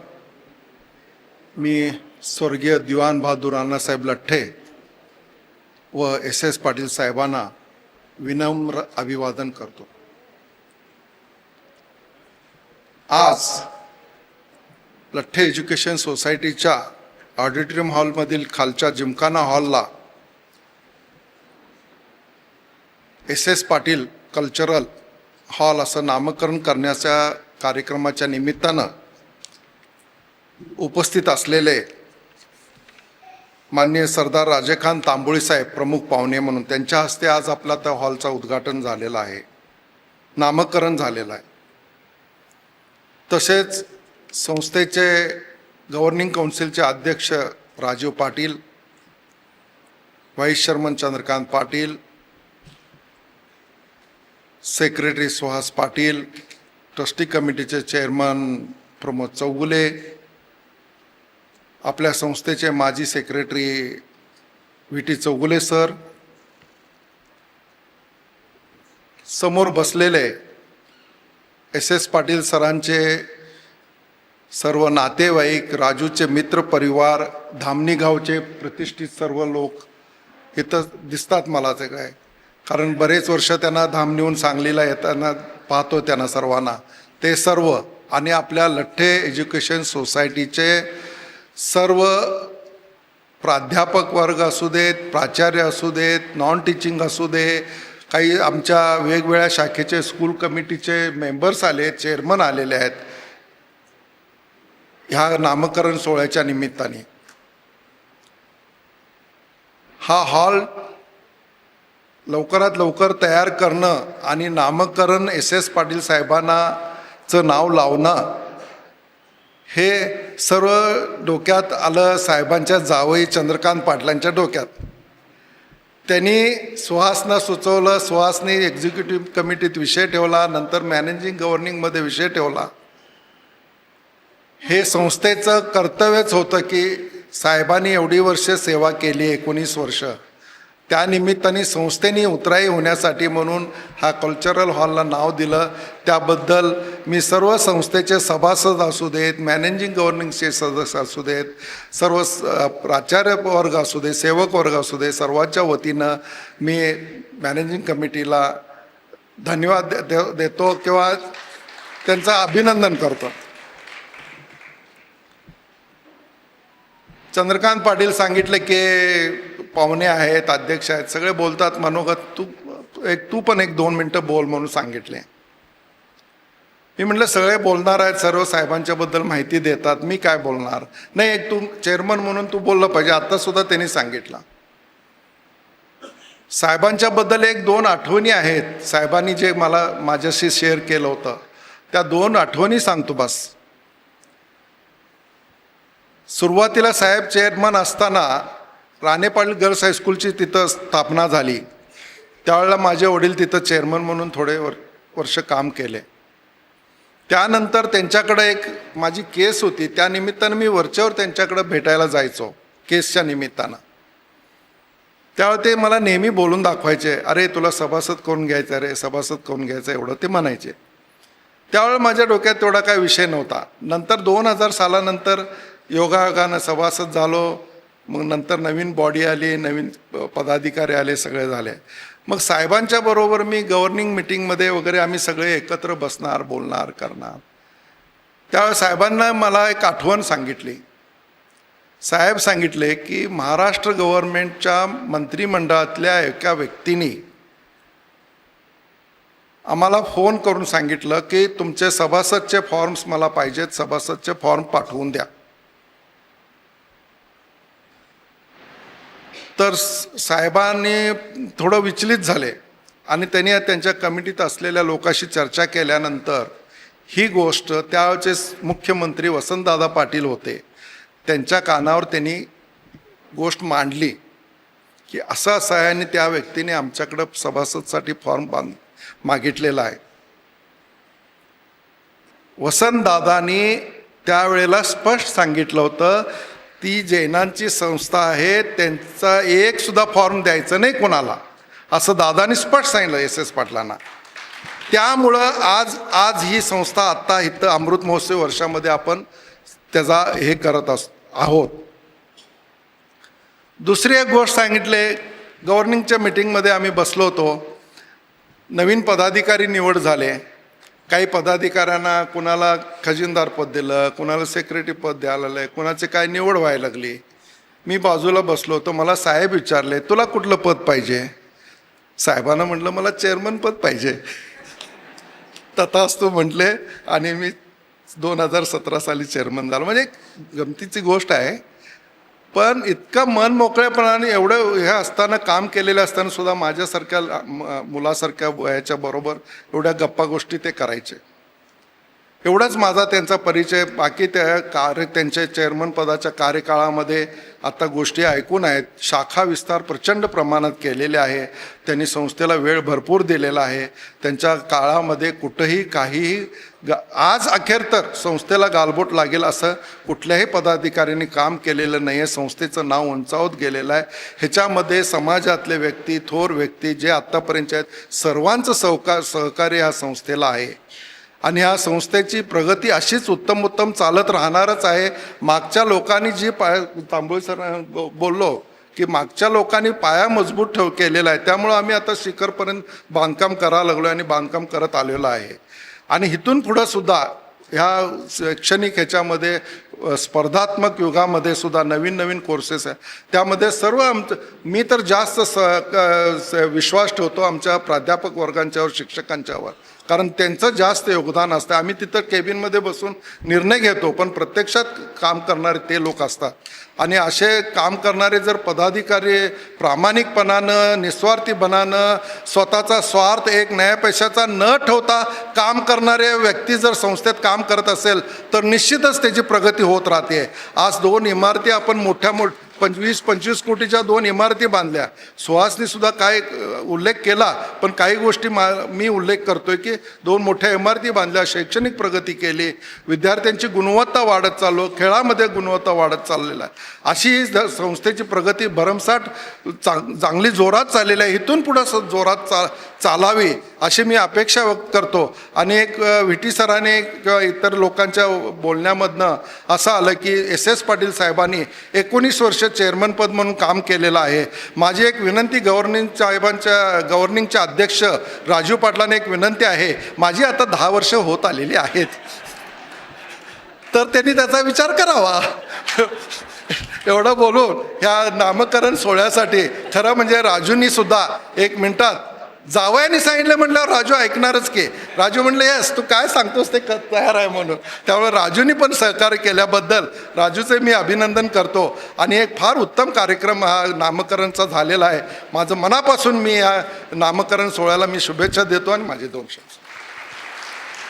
मी स्वर्गीय दिवाण बहादूर अण्णासाहेब लठ्ठे व SS पाटील साहेबांना विनम्र अभिवादन करतो. आज लठ्ठे एज्युकेशन सोसायटीच्या ऑडिटोरियम हॉलमधील खालच्या जिमखाना हॉलला SS पाटील कल्चरल हॉल असं नामकरण करण्याच्या कार्यक्रमाच्या निमित्तानं उपस्थित असलेले माननीय सरदार राजेखान तांबोळी साहेब प्रमुख पाहुणे म्हणून, त्यांच्या हस्ते आज आपला त्या हॉलचा उद्घाटन झालेलं आहे, नामकरण झालेलं आहे. तसेच संस्थेचे गव्हर्निंग काउन्सिलचे अध्यक्ष Rajiv Patil, vice chairman Chandrakant Patil, secretary Suhas Patil, trustee कमिटीचे चेअरमन प्रमोद चौगुले, आपल्या संस्थेचे माजी सेक्रेटरी VT चौगुले सर, समोर बसलेले SS पाटील सरांचे सर्व नातेवाईक, राजूचे मित्र परिवार, धामणी गावचे प्रतिष्ठित सर्व लोक इथं दिसतात मला. ते काय, कारण बरेच वर्ष त्यांना धामणीहून सांगलीला येताना पाहतो त्यांना सर्वांना. ते सर्व आणि आपल्या लठ्ठे एज्युकेशन सोसायटीचे सर्व प्राध्यापक वर्ग असू देत, प्राचार्य असू देत, नॉन टीचिंग असू दे, काही आमच्या वेगवेगळ्या शाखेचे स्कूल कमिटीचे मेंबर्स आले, चेअरमन आलेले आहेत ह्या नामकरण सोहळ्याच्या निमित्ताने. हा हॉल लवकरात लवकर तयार करणं आणि नामकरण एस पाटील साहेबांनाचं नाव लावणं हे सर्व डोक्यात आलं साहेबांच्या जावई चंद्रकांत पाटलांच्या डोक्यात. त्यांनी सुहासना सुचवलं, सुहासने एक्झिक्युटिव्ह कमिटीत विषय ठेवला, नंतर मॅनेजिंग गव्हर्निंगमध्ये विषय ठेवला. हे संस्थेचं कर्तव्यच होतं की साहेबांनी एवढी वर्ष सेवा केली, 19 वर्ष, त्यानिमित्ताने संस्थेने उतराई होण्यासाठी म्हणून हा कल्चरल हॉलला नाव दिलं. त्याबद्दल मी सर्व संस्थेचे सभासद असू देत, मॅनेजिंग गव्हर्निंगचे सदस्य असू देत, सर्व प्राचार्य वर्ग असू दे, सेवक वर्ग असू दे, सर्वांच्या वतीनं मी मॅनेजिंग कमिटीला धन्यवाद देतो किंवा त्यांचं अभिनंदन करतो. चंद्रकांत पाटील सांगितले की पाहुणे आहेत, अध्यक्ष आहेत, सगळे बोलतात, मनोगत तू पण एक 2 मिनटं बोल म्हणून सांगितले. मी म्हटलं सगळे बोलणार आहेत, सर्व साहेबांच्याबद्दल माहिती देतात, मी काय बोलणार नाही, एक तू चेअरमन म्हणून तू बोललं पाहिजे. आता सुद्धा त्यांनी सांगितलं. साहेबांच्याबद्दल 1-2 आठवणी आहेत, साहेबांनी जे माझ्याशी शेअर केलं होतं त्या 2 आठवणी सांगतो बस. सुरुवातीला साहेब चेअरमन असताना राणे पाटील गर्ल्स हायस्कूलची तिथं स्थापना झाली. त्यावेळेला माझे वडील तिथं चेअरमन म्हणून थोडे वर्ष काम केले. त्यानंतर त्यांच्याकडे एक माझी केस होती, त्या निमित्तानं मी वरच्यावर त्यांच्याकडे भेटायला जायचो केसच्या निमित्तानं. त्यावेळेला ते मला नेहमी बोलून दाखवायचे, अरे तुला सभासद करून घ्यायचं, अरे सभासद करून घ्यायचं, एवढं ते म्हणायचे. त्यावेळेला माझ्या डोक्यात तेवढा काही विषय नव्हता. नंतर 2000 सालानंतर योगायोगानं सभासद झालो. मग नंतर नवीन बॉडी आली, नवीन पदाधिकारी आले, सगळे झाले. मग साहेबांच्या बरोबर मी गव्हर्निंग मिटिंगमध्ये वगैरे आम्ही सगळे एकत्र बसणार, बोलणार, करणार. त्यावेळेस साहेबांना मला एक आठवण सांगितली. साहेब सांगितले की महाराष्ट्र गव्हर्नमेंटच्या मंत्रिमंडळातल्या एका व्यक्तीने आम्हाला फोन करून सांगितलं की तुमचे सभासदचे फॉर्म्स मला पाहिजेत, सभासदचे फॉर्म पाठवून द्या. तर साहेबांनी थोडं विचलित झाले आणि त्यांनी त्यांच्या कमिटीत असलेल्या लोकांशी चर्चा केल्यानंतर ही गोष्ट त्यावेळचे मुख्यमंत्री वसंतदादा पाटील होते, त्यांच्या कानावर त्यांनी गोष्ट मांडली की असं असं आहे आणि त्या व्यक्तीने आमच्याकडं सभासदसाठी फॉर्म मागितलेला आहे. वसंतदादांनी त्यावेळेला स्पष्ट सांगितलं होतं ती जैनांची संस्था आहे, त्यांचा एक सुद्धा फॉर्म द्यायचं नाही कोणाला, असं दादानी स्पष्ट सांगितलं एस पाटलांना. त्यामुळं आज ही संस्था आत्ता इथं अमृत महोत्सव वर्षामध्ये आपण त्याचा हे करत आहोत. दुसरी एक गोष्ट सांगितले, गव्हर्निंगच्या मिटिंगमध्ये आम्ही बसलो होतो, नवीन पदाधिकारी निवड झाले. काही पदाधिकाऱ्यांना कुणाला खजिनदार पद दिलं, कुणाला सेक्रेटरी पद द्यायला लागलं, कुणाचे काय निवड व्हायला लागली. मी बाजूला बसलो होतो. मला साहेब विचारले तुला कुठलं पद पाहिजे. साहेबांना म्हटलं मला चेअरमन पद पाहिजे. तथास्तु म्हटले आणि मी 2017 साली चेअरमन झालो. म्हणजे गमतीची गोष्ट आहे, पण इतकं मन मोकळेपणाने एवढं हे असताना, काम केलेलं असताना सुद्धा माझ्यासारख्या मुलासारख्या वयाच्या बरोबर एवढ्या गप्पा गोष्टी ते करायचे. एवढाच माझा त्यांचा परिचय. बाकी त्यांच्या चेअरमन पदाच्या कार्यकाळामध्ये आता गोष्टी ऐकून आहेत. शाखा विस्तार प्रचंड प्रमाणात केलेले आहे. त्यांनी संस्थेला वेळ भरपूर दिलेला आहे. त्यांच्या काळामध्ये कुठंही काहीही आज अखेर तर संस्थेला गालबोट लागेल असं कुठल्याही पदाधिकाऱ्यांनी काम केलेलं नाही आहे. संस्थेचं नाव उंचावत गेलेलं आहे. ह्याच्यामध्ये समाजातले व्यक्ती, थोर व्यक्ती जे आत्तापर्यंत आहेत, सर्वांचं सहकार्य ह्या संस्थेला आहे आणि ह्या संस्थेची प्रगती अशीच उत्तम चालत राहणारच आहे. मागच्या लोकांनी जी तांबोळी सर बोललो की मागच्या लोकांनी पाया मजबूत केलेला आहे, त्यामुळं आम्ही आता शिखरपर्यंत बांधकाम करायला लागलो आणि बांधकाम करत आलेलो आहे. आणि इथून पुढं सुद्धा ह्या शैक्षणिक ह्याच्यामध्ये स्पर्धात्मक युगामध्ये सुद्धा नवीन नवीन कोर्सेस आहे, त्यामध्ये सर्व मी तर जास्त विश्वास ठेवतो आमच्या प्राध्यापक वर्गांच्यावर, शिक्षकांच्यावर, कारण त्यांचं जास्त योगदान असतं. आम्ही तिथं केबिनमध्ये बसून निर्णय घेतो, पण प्रत्यक्षात काम करणारे ते लोक असतात. आणि असे काम करणारे जर पदाधिकारी प्रामाणिकपणानं, निस्वार्थीपणानं, स्वतःचा स्वार्थ एक नया पैशाचा न ठेवता काम करणारे व्यक्ती जर संस्थेत काम करत असेल तर निश्चितच त्याची प्रगती होत राहते. आज 2 इमारती आपण मोठ्या 25 कोटीच्या 2 इमारती बांधल्या. सुहासनी सुद्धा काय उल्लेख केला, पण काही गोष्टी मी उल्लेख करतोय की 2 मोठ्या इमारती बांधल्या, शैक्षणिक प्रगती केली, विद्यार्थ्यांची गुणवत्ता वाढत चाललो, खेळामध्ये गुणवत्ता वाढत चाललेला आहे. अशी संस्थेची प्रगती भरमसाठ चांगली जोरात चाललेली आहे. इथून पुढं जोरात चालावी अशी मी अपेक्षा व्यक्त करतो. आणि एक व्ही.टी. सरांनी किंवा इतर लोकांच्या बोलण्यामधनं असं आलं की SS पाटील साहेबांनी 19 वर्ष चेअरमनपद म्हणून काम केलेलं आहे. माझी एक विनंती गव्हर्निंगचे अध्यक्ष राजू पाटलांना एक विनंती आहे, माझी आता 10 वर्ष होत आलेली आहेत, तर त्यांनी त्याचा विचार करावा. एवढं बोलून ह्या नामकरण सोहळ्यासाठी खरं म्हणजे राजूंनी सुद्धा 1 मिनिटात जावयाने सांगितलं म्हटल्यावर राजू ऐकणारच की. राजू म्हणले येस तू काय सांगतोस ते तयार आहे म्हणून. त्यामुळे राजूंनी पण सहकार्य केल्याबद्दल राजूचे मी अभिनंदन करतो. आणि एक फार उत्तम कार्यक्रम हा नामकरणचा झालेला आहे. माझं मनापासून मी या नामकरण सोहळ्याला मी शुभेच्छा देतो आणि माझे 2 शब्द.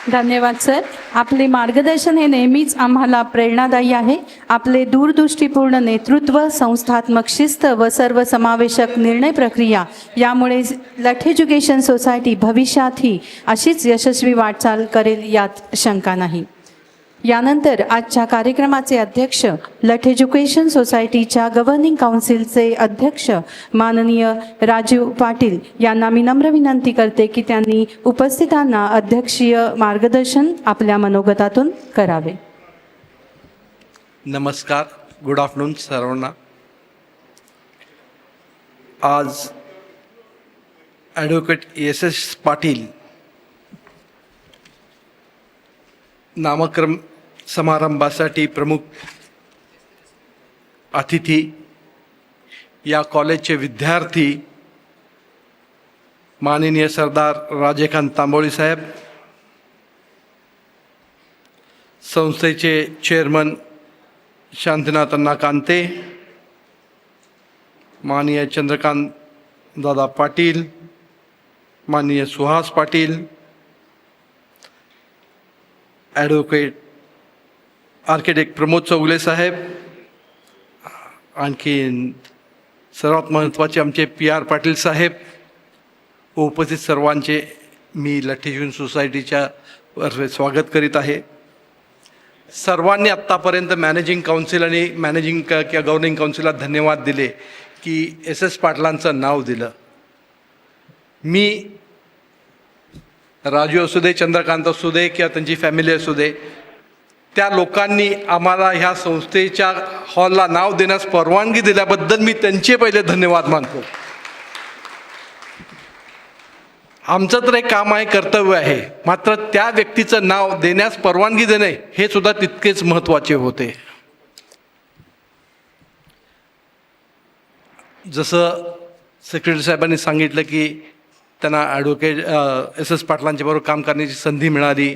धन्यवाद सर. आपले मार्गदर्शन हे नेहमीच आम्हाला प्रेरणादायी आहे. आपले दूरदृष्टीपूर्ण नेतृत्व, संस्थात्मक शिस्त व सर्वसमावेशक निर्णय प्रक्रिया यामुळे लठ एज्युकेशन सोसायटी भविष्यातही अशीच यशस्वी वाटचाल करेल यात शंका नाही. यानंतर आजच्या कार्यक्रमाचे अध्यक्ष, लठ एज्युकेशन सोसायटीच्या गव्हर्निंग काउन्सिलचे अध्यक्ष माननीय राजीव पाटील यांना मी नम्र विनंती करते की त्यांनी उपस्थितांना अध्यक्षीय मार्गदर्शन आपल्या मनोगतातून करावे. नमस्कार, गुड आफ्टरनून सर्वांना. आज ॲडव्होकेट SS पाटील नामकरण समारंभासाठी प्रमुख अतिथी, या कॉलेजचे विद्यार्थी, माननीय सरदार राजेकांत तांबोळी साहेब, संस्थेचे चेअरमन शांतीनाथ अण्णा कांते, माननीय चंद्रकांत दादा पाटील, माननीय सुहास पाटील, ॲडव्होकेट आर्किटेक्ट प्रमोद चौगले साहेब, आणखी सर्वात महत्त्वाचे आमचे PR पाटील साहेब, उपस्थित सर्वांचे मी लठ एज्युकेशन सोसायटीच्या तर्फे स्वागत करीत आहे. सर्वांनी आत्तापर्यंत मॅनेजिंग काउन्सिल आणि किंवा गव्हर्निंग काउन्सिलला धन्यवाद दिले की SS पाटलांचं नाव दिलं. मी राजू असू दे, चंद्रकांत असू दे किंवा त्यांची फॅमिली असू दे, त्या लोकांनी आम्हाला ह्या संस्थेच्या हॉलला नाव देण्यास परवानगी दिल्याबद्दल मी त्यांचे पहिले धन्यवाद मानतो. आमचं तर एक काम आहे, कर्तव्य आहे, मात्र त्या व्यक्तीचं नाव देण्यास परवानगी देणे हे सुद्धा तितकेच महत्त्वाचे होते. जसं सेक्रेटरी साहेबांनी सांगितलं की त्यांना ॲडव्होकेट SS पाटलांच्या बरोबर काम करण्याची संधी मिळाली,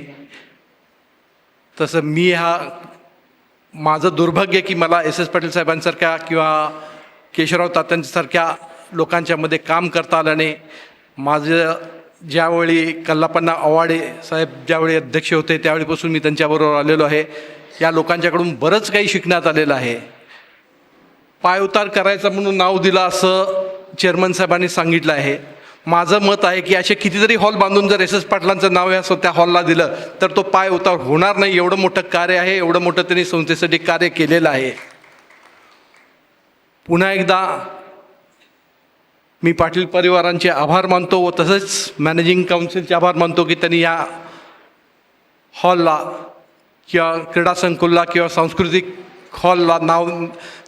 तसं मी माझं दुर्भाग्य की मला SS पाटील साहेबांसारख्या किंवा केशवराव तात्यांसारख्या लोकांच्यामध्ये काम करता आलं नाही. माझं ज्यावेळी कल्लापन्ना आवाडे साहेब ज्यावेळी अध्यक्ष होते त्यावेळीपासून मी त्यांच्याबरोबर आलेलो आहे. या लोकांच्याकडून बरंच काही शिकण्यात आलेलं आहे. पायउतार करायचं म्हणून नाव दिलं असं चेअरमन साहेबांनी सांगितलं आहे. माझं मत आहे की असे कितीतरी हॉल बांधून जर SS पाटलांचं नाव या त्या हॉलला दिलं तर तो पाय उतार होणार नाही. एवढं मोठं कार्य आहे, एवढं मोठं त्यांनी संस्थेसाठी कार्य केलेलं आहे. पुन्हा एकदा मी पाटील परिवारांचे आभार मानतो व तसंच मॅनेजिंग काउन्सिलचे आभार मानतो की त्यांनी या हॉलला किंवा क्रीडा संकुलला किंवा सांस्कृतिक हॉलला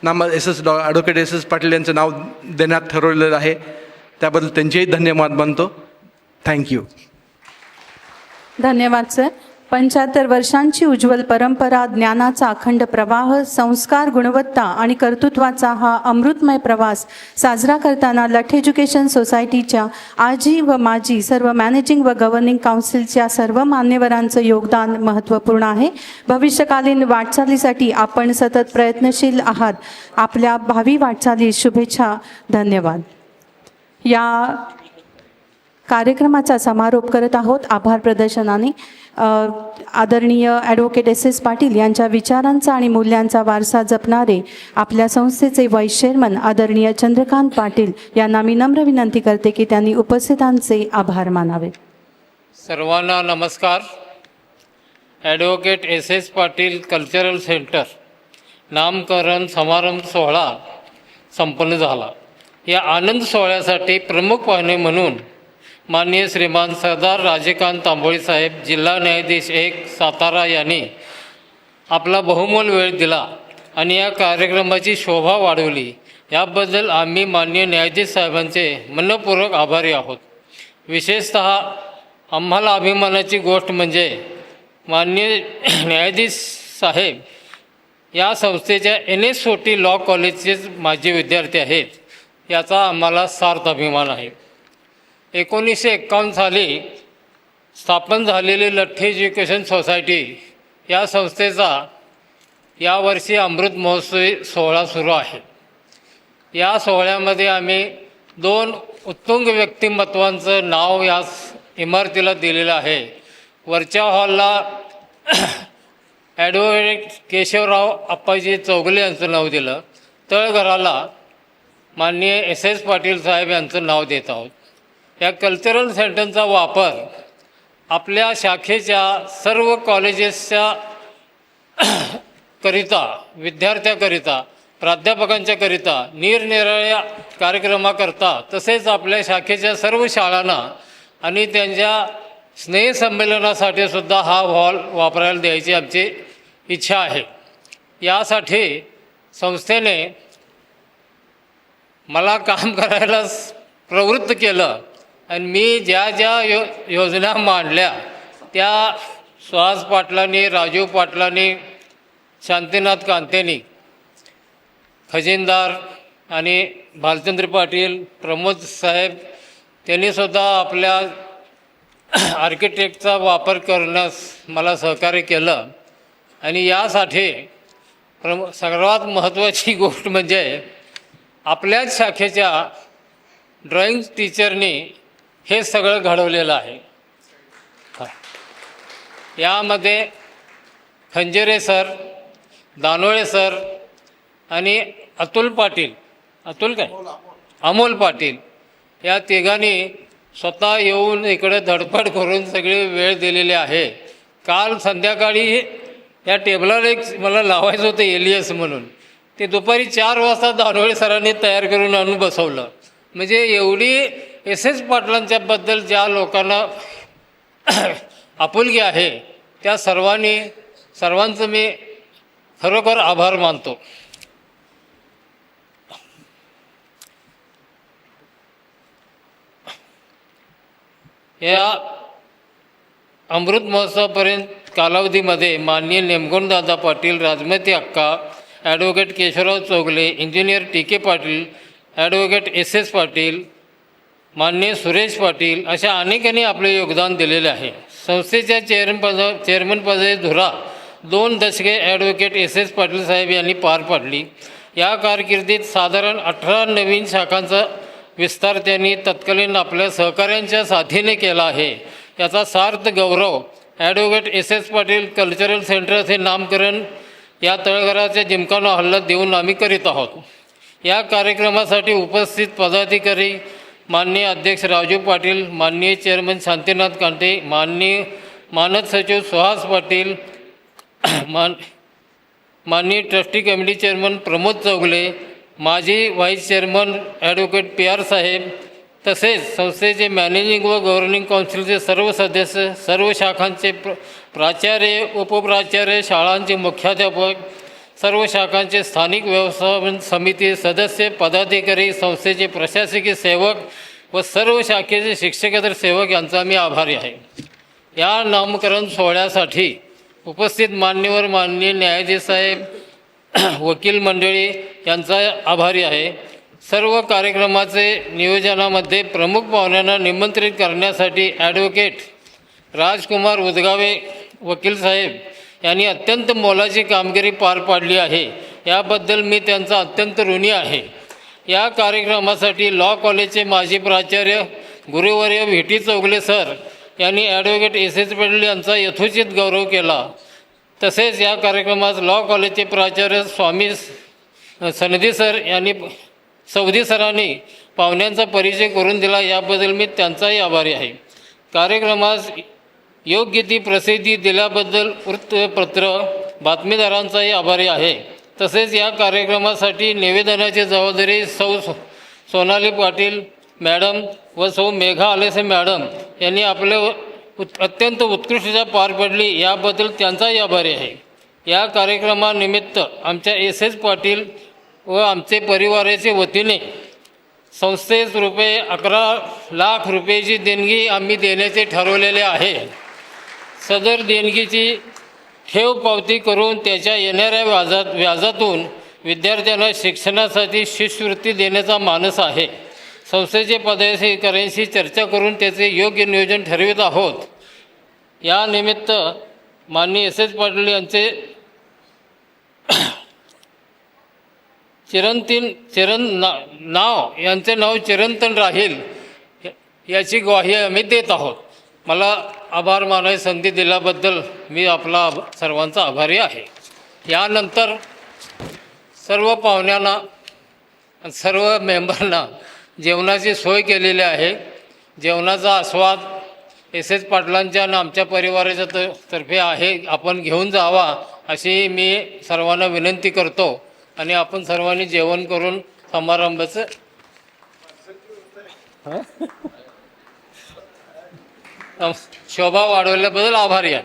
ॲडव्होकेट SS पाटील यांचं नाव देण्यात ठरवलेलं आहे. त्याबद्दल त्यांचेही धन्यवाद मानतो. थँक्यू. धन्यवाद सर. 75 वर्षांची उज्ज्वल परंपरा, ज्ञानाचा अखंड प्रवाह, संस्कार, गुणवत्ता आणि कर्तृत्वाचा हा अमृतमय प्रवास साजरा करताना लठ एज्युकेशन सोसायटीच्या आजी व माजी सर्व मॅनेजिंग व गव्हर्निंग काउन्सिलच्या सर्व मान्यवरांचं योगदान महत्त्वपूर्ण आहे. भविष्यकालीन वाटचालीसाठी आपण सतत प्रयत्नशील आहात. आपल्या भावी वाटचालीस शुभेच्छा. धन्यवाद. या कार्यक्रमाचा समारोप करत आहोत आभार प्रदर्शनाने. आदरणीय ॲडव्होकेट एस पाटील यांच्या विचारांचा आणि मूल्यांचा वारसा जपणारे आपल्या संस्थेचे व्हाईस चेअरमन आदरणीय चंद्रकांत पाटील यांना मी नम्र विनंती करते की त्यांनी उपस्थितांचे आभार मानावे. सर्वांना नमस्कार. Advocate S Patil cultural centre नामकरण समारंभ सोहळा संपन्न झाला. या आनंद सोहळ्यासाठी प्रमुख पाहुणे म्हणून माननीय श्रीमान सरदार राजेकांत तांबोळी साहेब, जिल्हा न्यायाधीश 1 सातारा यांनी आपला बहुमोल वेळ दिला आणि या कार्यक्रमाची शोभा वाढवली. याबद्दल आम्ही माननीय न्यायाधीश साहेबांचे मनपूर्वक आभारी आहोत. विशेषतः आम्हाला अभिमानाची गोष्ट म्हणजे माननीय न्यायाधीश साहेब या संस्थेच्या NSOT लॉ कॉलेजचेच माजी विद्यार्थी आहेत. याचा आम्हाला सार्थ अभिमान आहे. 1951 साली स्थापन झालेली लठ्ठ एज्युकेशन सोसायटी या संस्थेचा यावर्षी अमृत महोत्सवी सोहळा सुरू आहे. या सोहळ्यामध्ये आम्ही 2 उत्तुंग व्यक्तिमत्वांचं नाव या इमारतीला दिलेलं आहे. वरच्या हॉलला ॲडव्होकेट केशवराव अप्पाजी चौगले यांचं नाव दिलं. तळघराला माननीय एस पाटील साहेब यांचं नाव देत आहोत. या कल्चरल सेंटरचा वापर आपल्या शाखेच्या सर्व कॉलेजेसच्या करिता, विद्यार्थ्याकरिता, प्राध्यापकांच्याकरिता, निरनिराळ्या कार्यक्रमाकरता, तसेच आपल्या शाखेच्या सर्व शाळांना आणि त्यांच्या स्नेहसंमेलनासाठी सुद्धा हा हॉल वापरायला द्यायची आमची इच्छा आहे. यासाठी संस्थेने मला काम करायला प्रवृत्त केलं आणि मी ज्या योजना मांडल्या त्या सुहास पाटलांनी, राजू पाटलांनी, शांतीनाथ कांतेनी, खजिनदार आणि भालचंद्र पाटील, प्रमोद साहेब त्यांनीसुद्धा आपल्या आर्किटेक्टचा वापर करण्यास मला सहकार्य केलं. आणि यासाठी सर्वात महत्त्वाची गोष्ट म्हणजे आपल्याच शाखेच्या ड्रॉइंग टीचरनी हे सगळं घडवलेलं आहे. यामध्ये खंजेरे सर, दानोळे सर आणि अमोल पाटील या तिघांनी स्वतः येऊन इकडे धडपड करून सगळे वेळ दिलेले आहे. काल संध्याकाळी या टेबलावर एक मला लावायचं होतं एलियस म्हणून, ते दुपारी 4 वाजता दानोळे सरांनी तयार करून आणून बसवलं. म्हणजे एवढी एस पाटलांच्याबद्दल ज्या लोकांना आपुलकी आहे त्या सर्वांचं मी खरोखर आभार मानतो. या अमृत महोत्सवापर्यंत कालावधीमध्ये माननीय नेमगुणदादा पाटील, राजमती अक्का, advocate Keshavrao Chougale, engineer TK Patil, advocate S Patil, माननीय सुरेश पाटील अशा अनेकांनी आपले योगदान दिलेले आहे. संस्थेच्या चेअरमनपदी धुरा 2 दशके ॲडव्होकेट एस पाटील साहेब यांनी पार पाडली. या कारकिर्दीत साधारण 18 नवीन शाखांचा विस्तार त्यांनी तत्कालीन आपल्या सहकाऱ्यांच्या साथीने केला आहे. याचा सार्थ गौरव ॲडव्होकेट एस पाटील कल्चरल सेंटरचे नामकरण या तळघराच्या जिमखाना हॉलला देऊन आम्ही करीत आहोत. या कार्यक्रमासाठी उपस्थित पदाधिकारी माननीय अध्यक्ष राजू पाटील, माननीय चेअरमन शांतीनाथ कांते, माननीय मानद सचिव सुहास पाटील, माननीय trustee committee chairman Pramod Chougale, माजी व्हाईस चेअरमन ॲडव्होकेट PR साहेब, तसेच संस्थेचे मॅनेजिंग व गव्हर्निंग काउन्सिलचे सर्व सदस्य, सर्व शाखांचे प्राचार्य, उपप्राचार्य, शाळांचे मुख्याध्यापक, सर्व शाखांचे स्थानिक व्यवस्थापन समिती सदस्य, पदाधिकारी, संस्थेचे प्रशासकीय सेवक व सर्व शाखेचे शिक्षकेतर सेवक यांचा मी आभारी आहे. या नामकरण सोहळ्यासाठी उपस्थित मान्यवर माननीय न्यायाधीश साहेब, वकील मंडळी यांचा आभारी आहे. सर्व कार्यक्रमाचे नियोजनामध्ये प्रमुख पाहुण्यांना निमंत्रित करण्यासाठी ॲडव्होकेट राजकुमार उदगावे वकील साहेब यांनी अत्यंत मोलाची कामगिरी पार पाडली आहे. याबद्दल मी त्यांचा अत्यंत ऋणी आहे. या कार्यक्रमासाठी लॉ कॉलेजचे माजी प्राचार्य गुरुवर्य व्ही टी चौगले सर यांनी ॲडव्होकेट एस एस पाटील यांचा यथोचित गौरव केला. तसेच या कार्यक्रमात लॉ कॉलेजचे प्राचार्य स्वामी सनदी सर यांनी सौदी सरांनी पाहुण्यांचा परिचय करून दिला. याबद्दल मी त्यांचाही आभारी आहे. कार्यक्रमास योग्य ती प्रसिद्धी दिल्याबद्दल वृत्तपत्र बातमीदारांचाही आभारी आहे. तसेच या कार्यक्रमासाठी निवेदनाची जबाबदारी सोनाली पाटील मॅडम व सौ मेघा आलेसे मॅडम यांनी आपले अत्यंत उत्कृष्टता पार पडली. याबद्दल त्यांचाही आभारी आहे. या कार्यक्रमानिमित्त आमच्या एस एस पाटील व आमचे परिवाराच्या वतीने संस्थेस ₹11 लाख रुपयाची देणगी आम्ही देण्याचे ठरवलेले आहे. सदर देणगीची ठेव पावती करून त्याच्या येणाऱ्या व्याजातून विद्यार्थ्यांना शिक्षणासाठी शिष्यवृत्ती देण्याचा मानस आहे. संस्थेचे पदाधिकाऱ्यांशी चर्चा करून त्याचे योग्य नियोजन ठरवित आहोत. यानिमित्त माननीय एस एस पाटील यांचे यांचे नाव चिरंतन राहील याची ग्वाही आम्ही देत आहोत. मला आभार मानायची संधी दिल्याबद्दल मी आपला सर्वांचा आभारी आहे. यानंतर सर्व पाहुण्यांना सर्व मेंबरना जेवणाची सोय केलेली आहे. जेवणाचा आस्वाद एस एस पाटलांच्या आणि आमच्या परिवाराच्या तर्फे आहे. आपण घेऊन जावा अशी मी सर्वांना विनंती करतो आणि आपण सर्वांनी जेवण करून समारंभाचं शोभा वाढवल्याबद्दल आभारी आहे.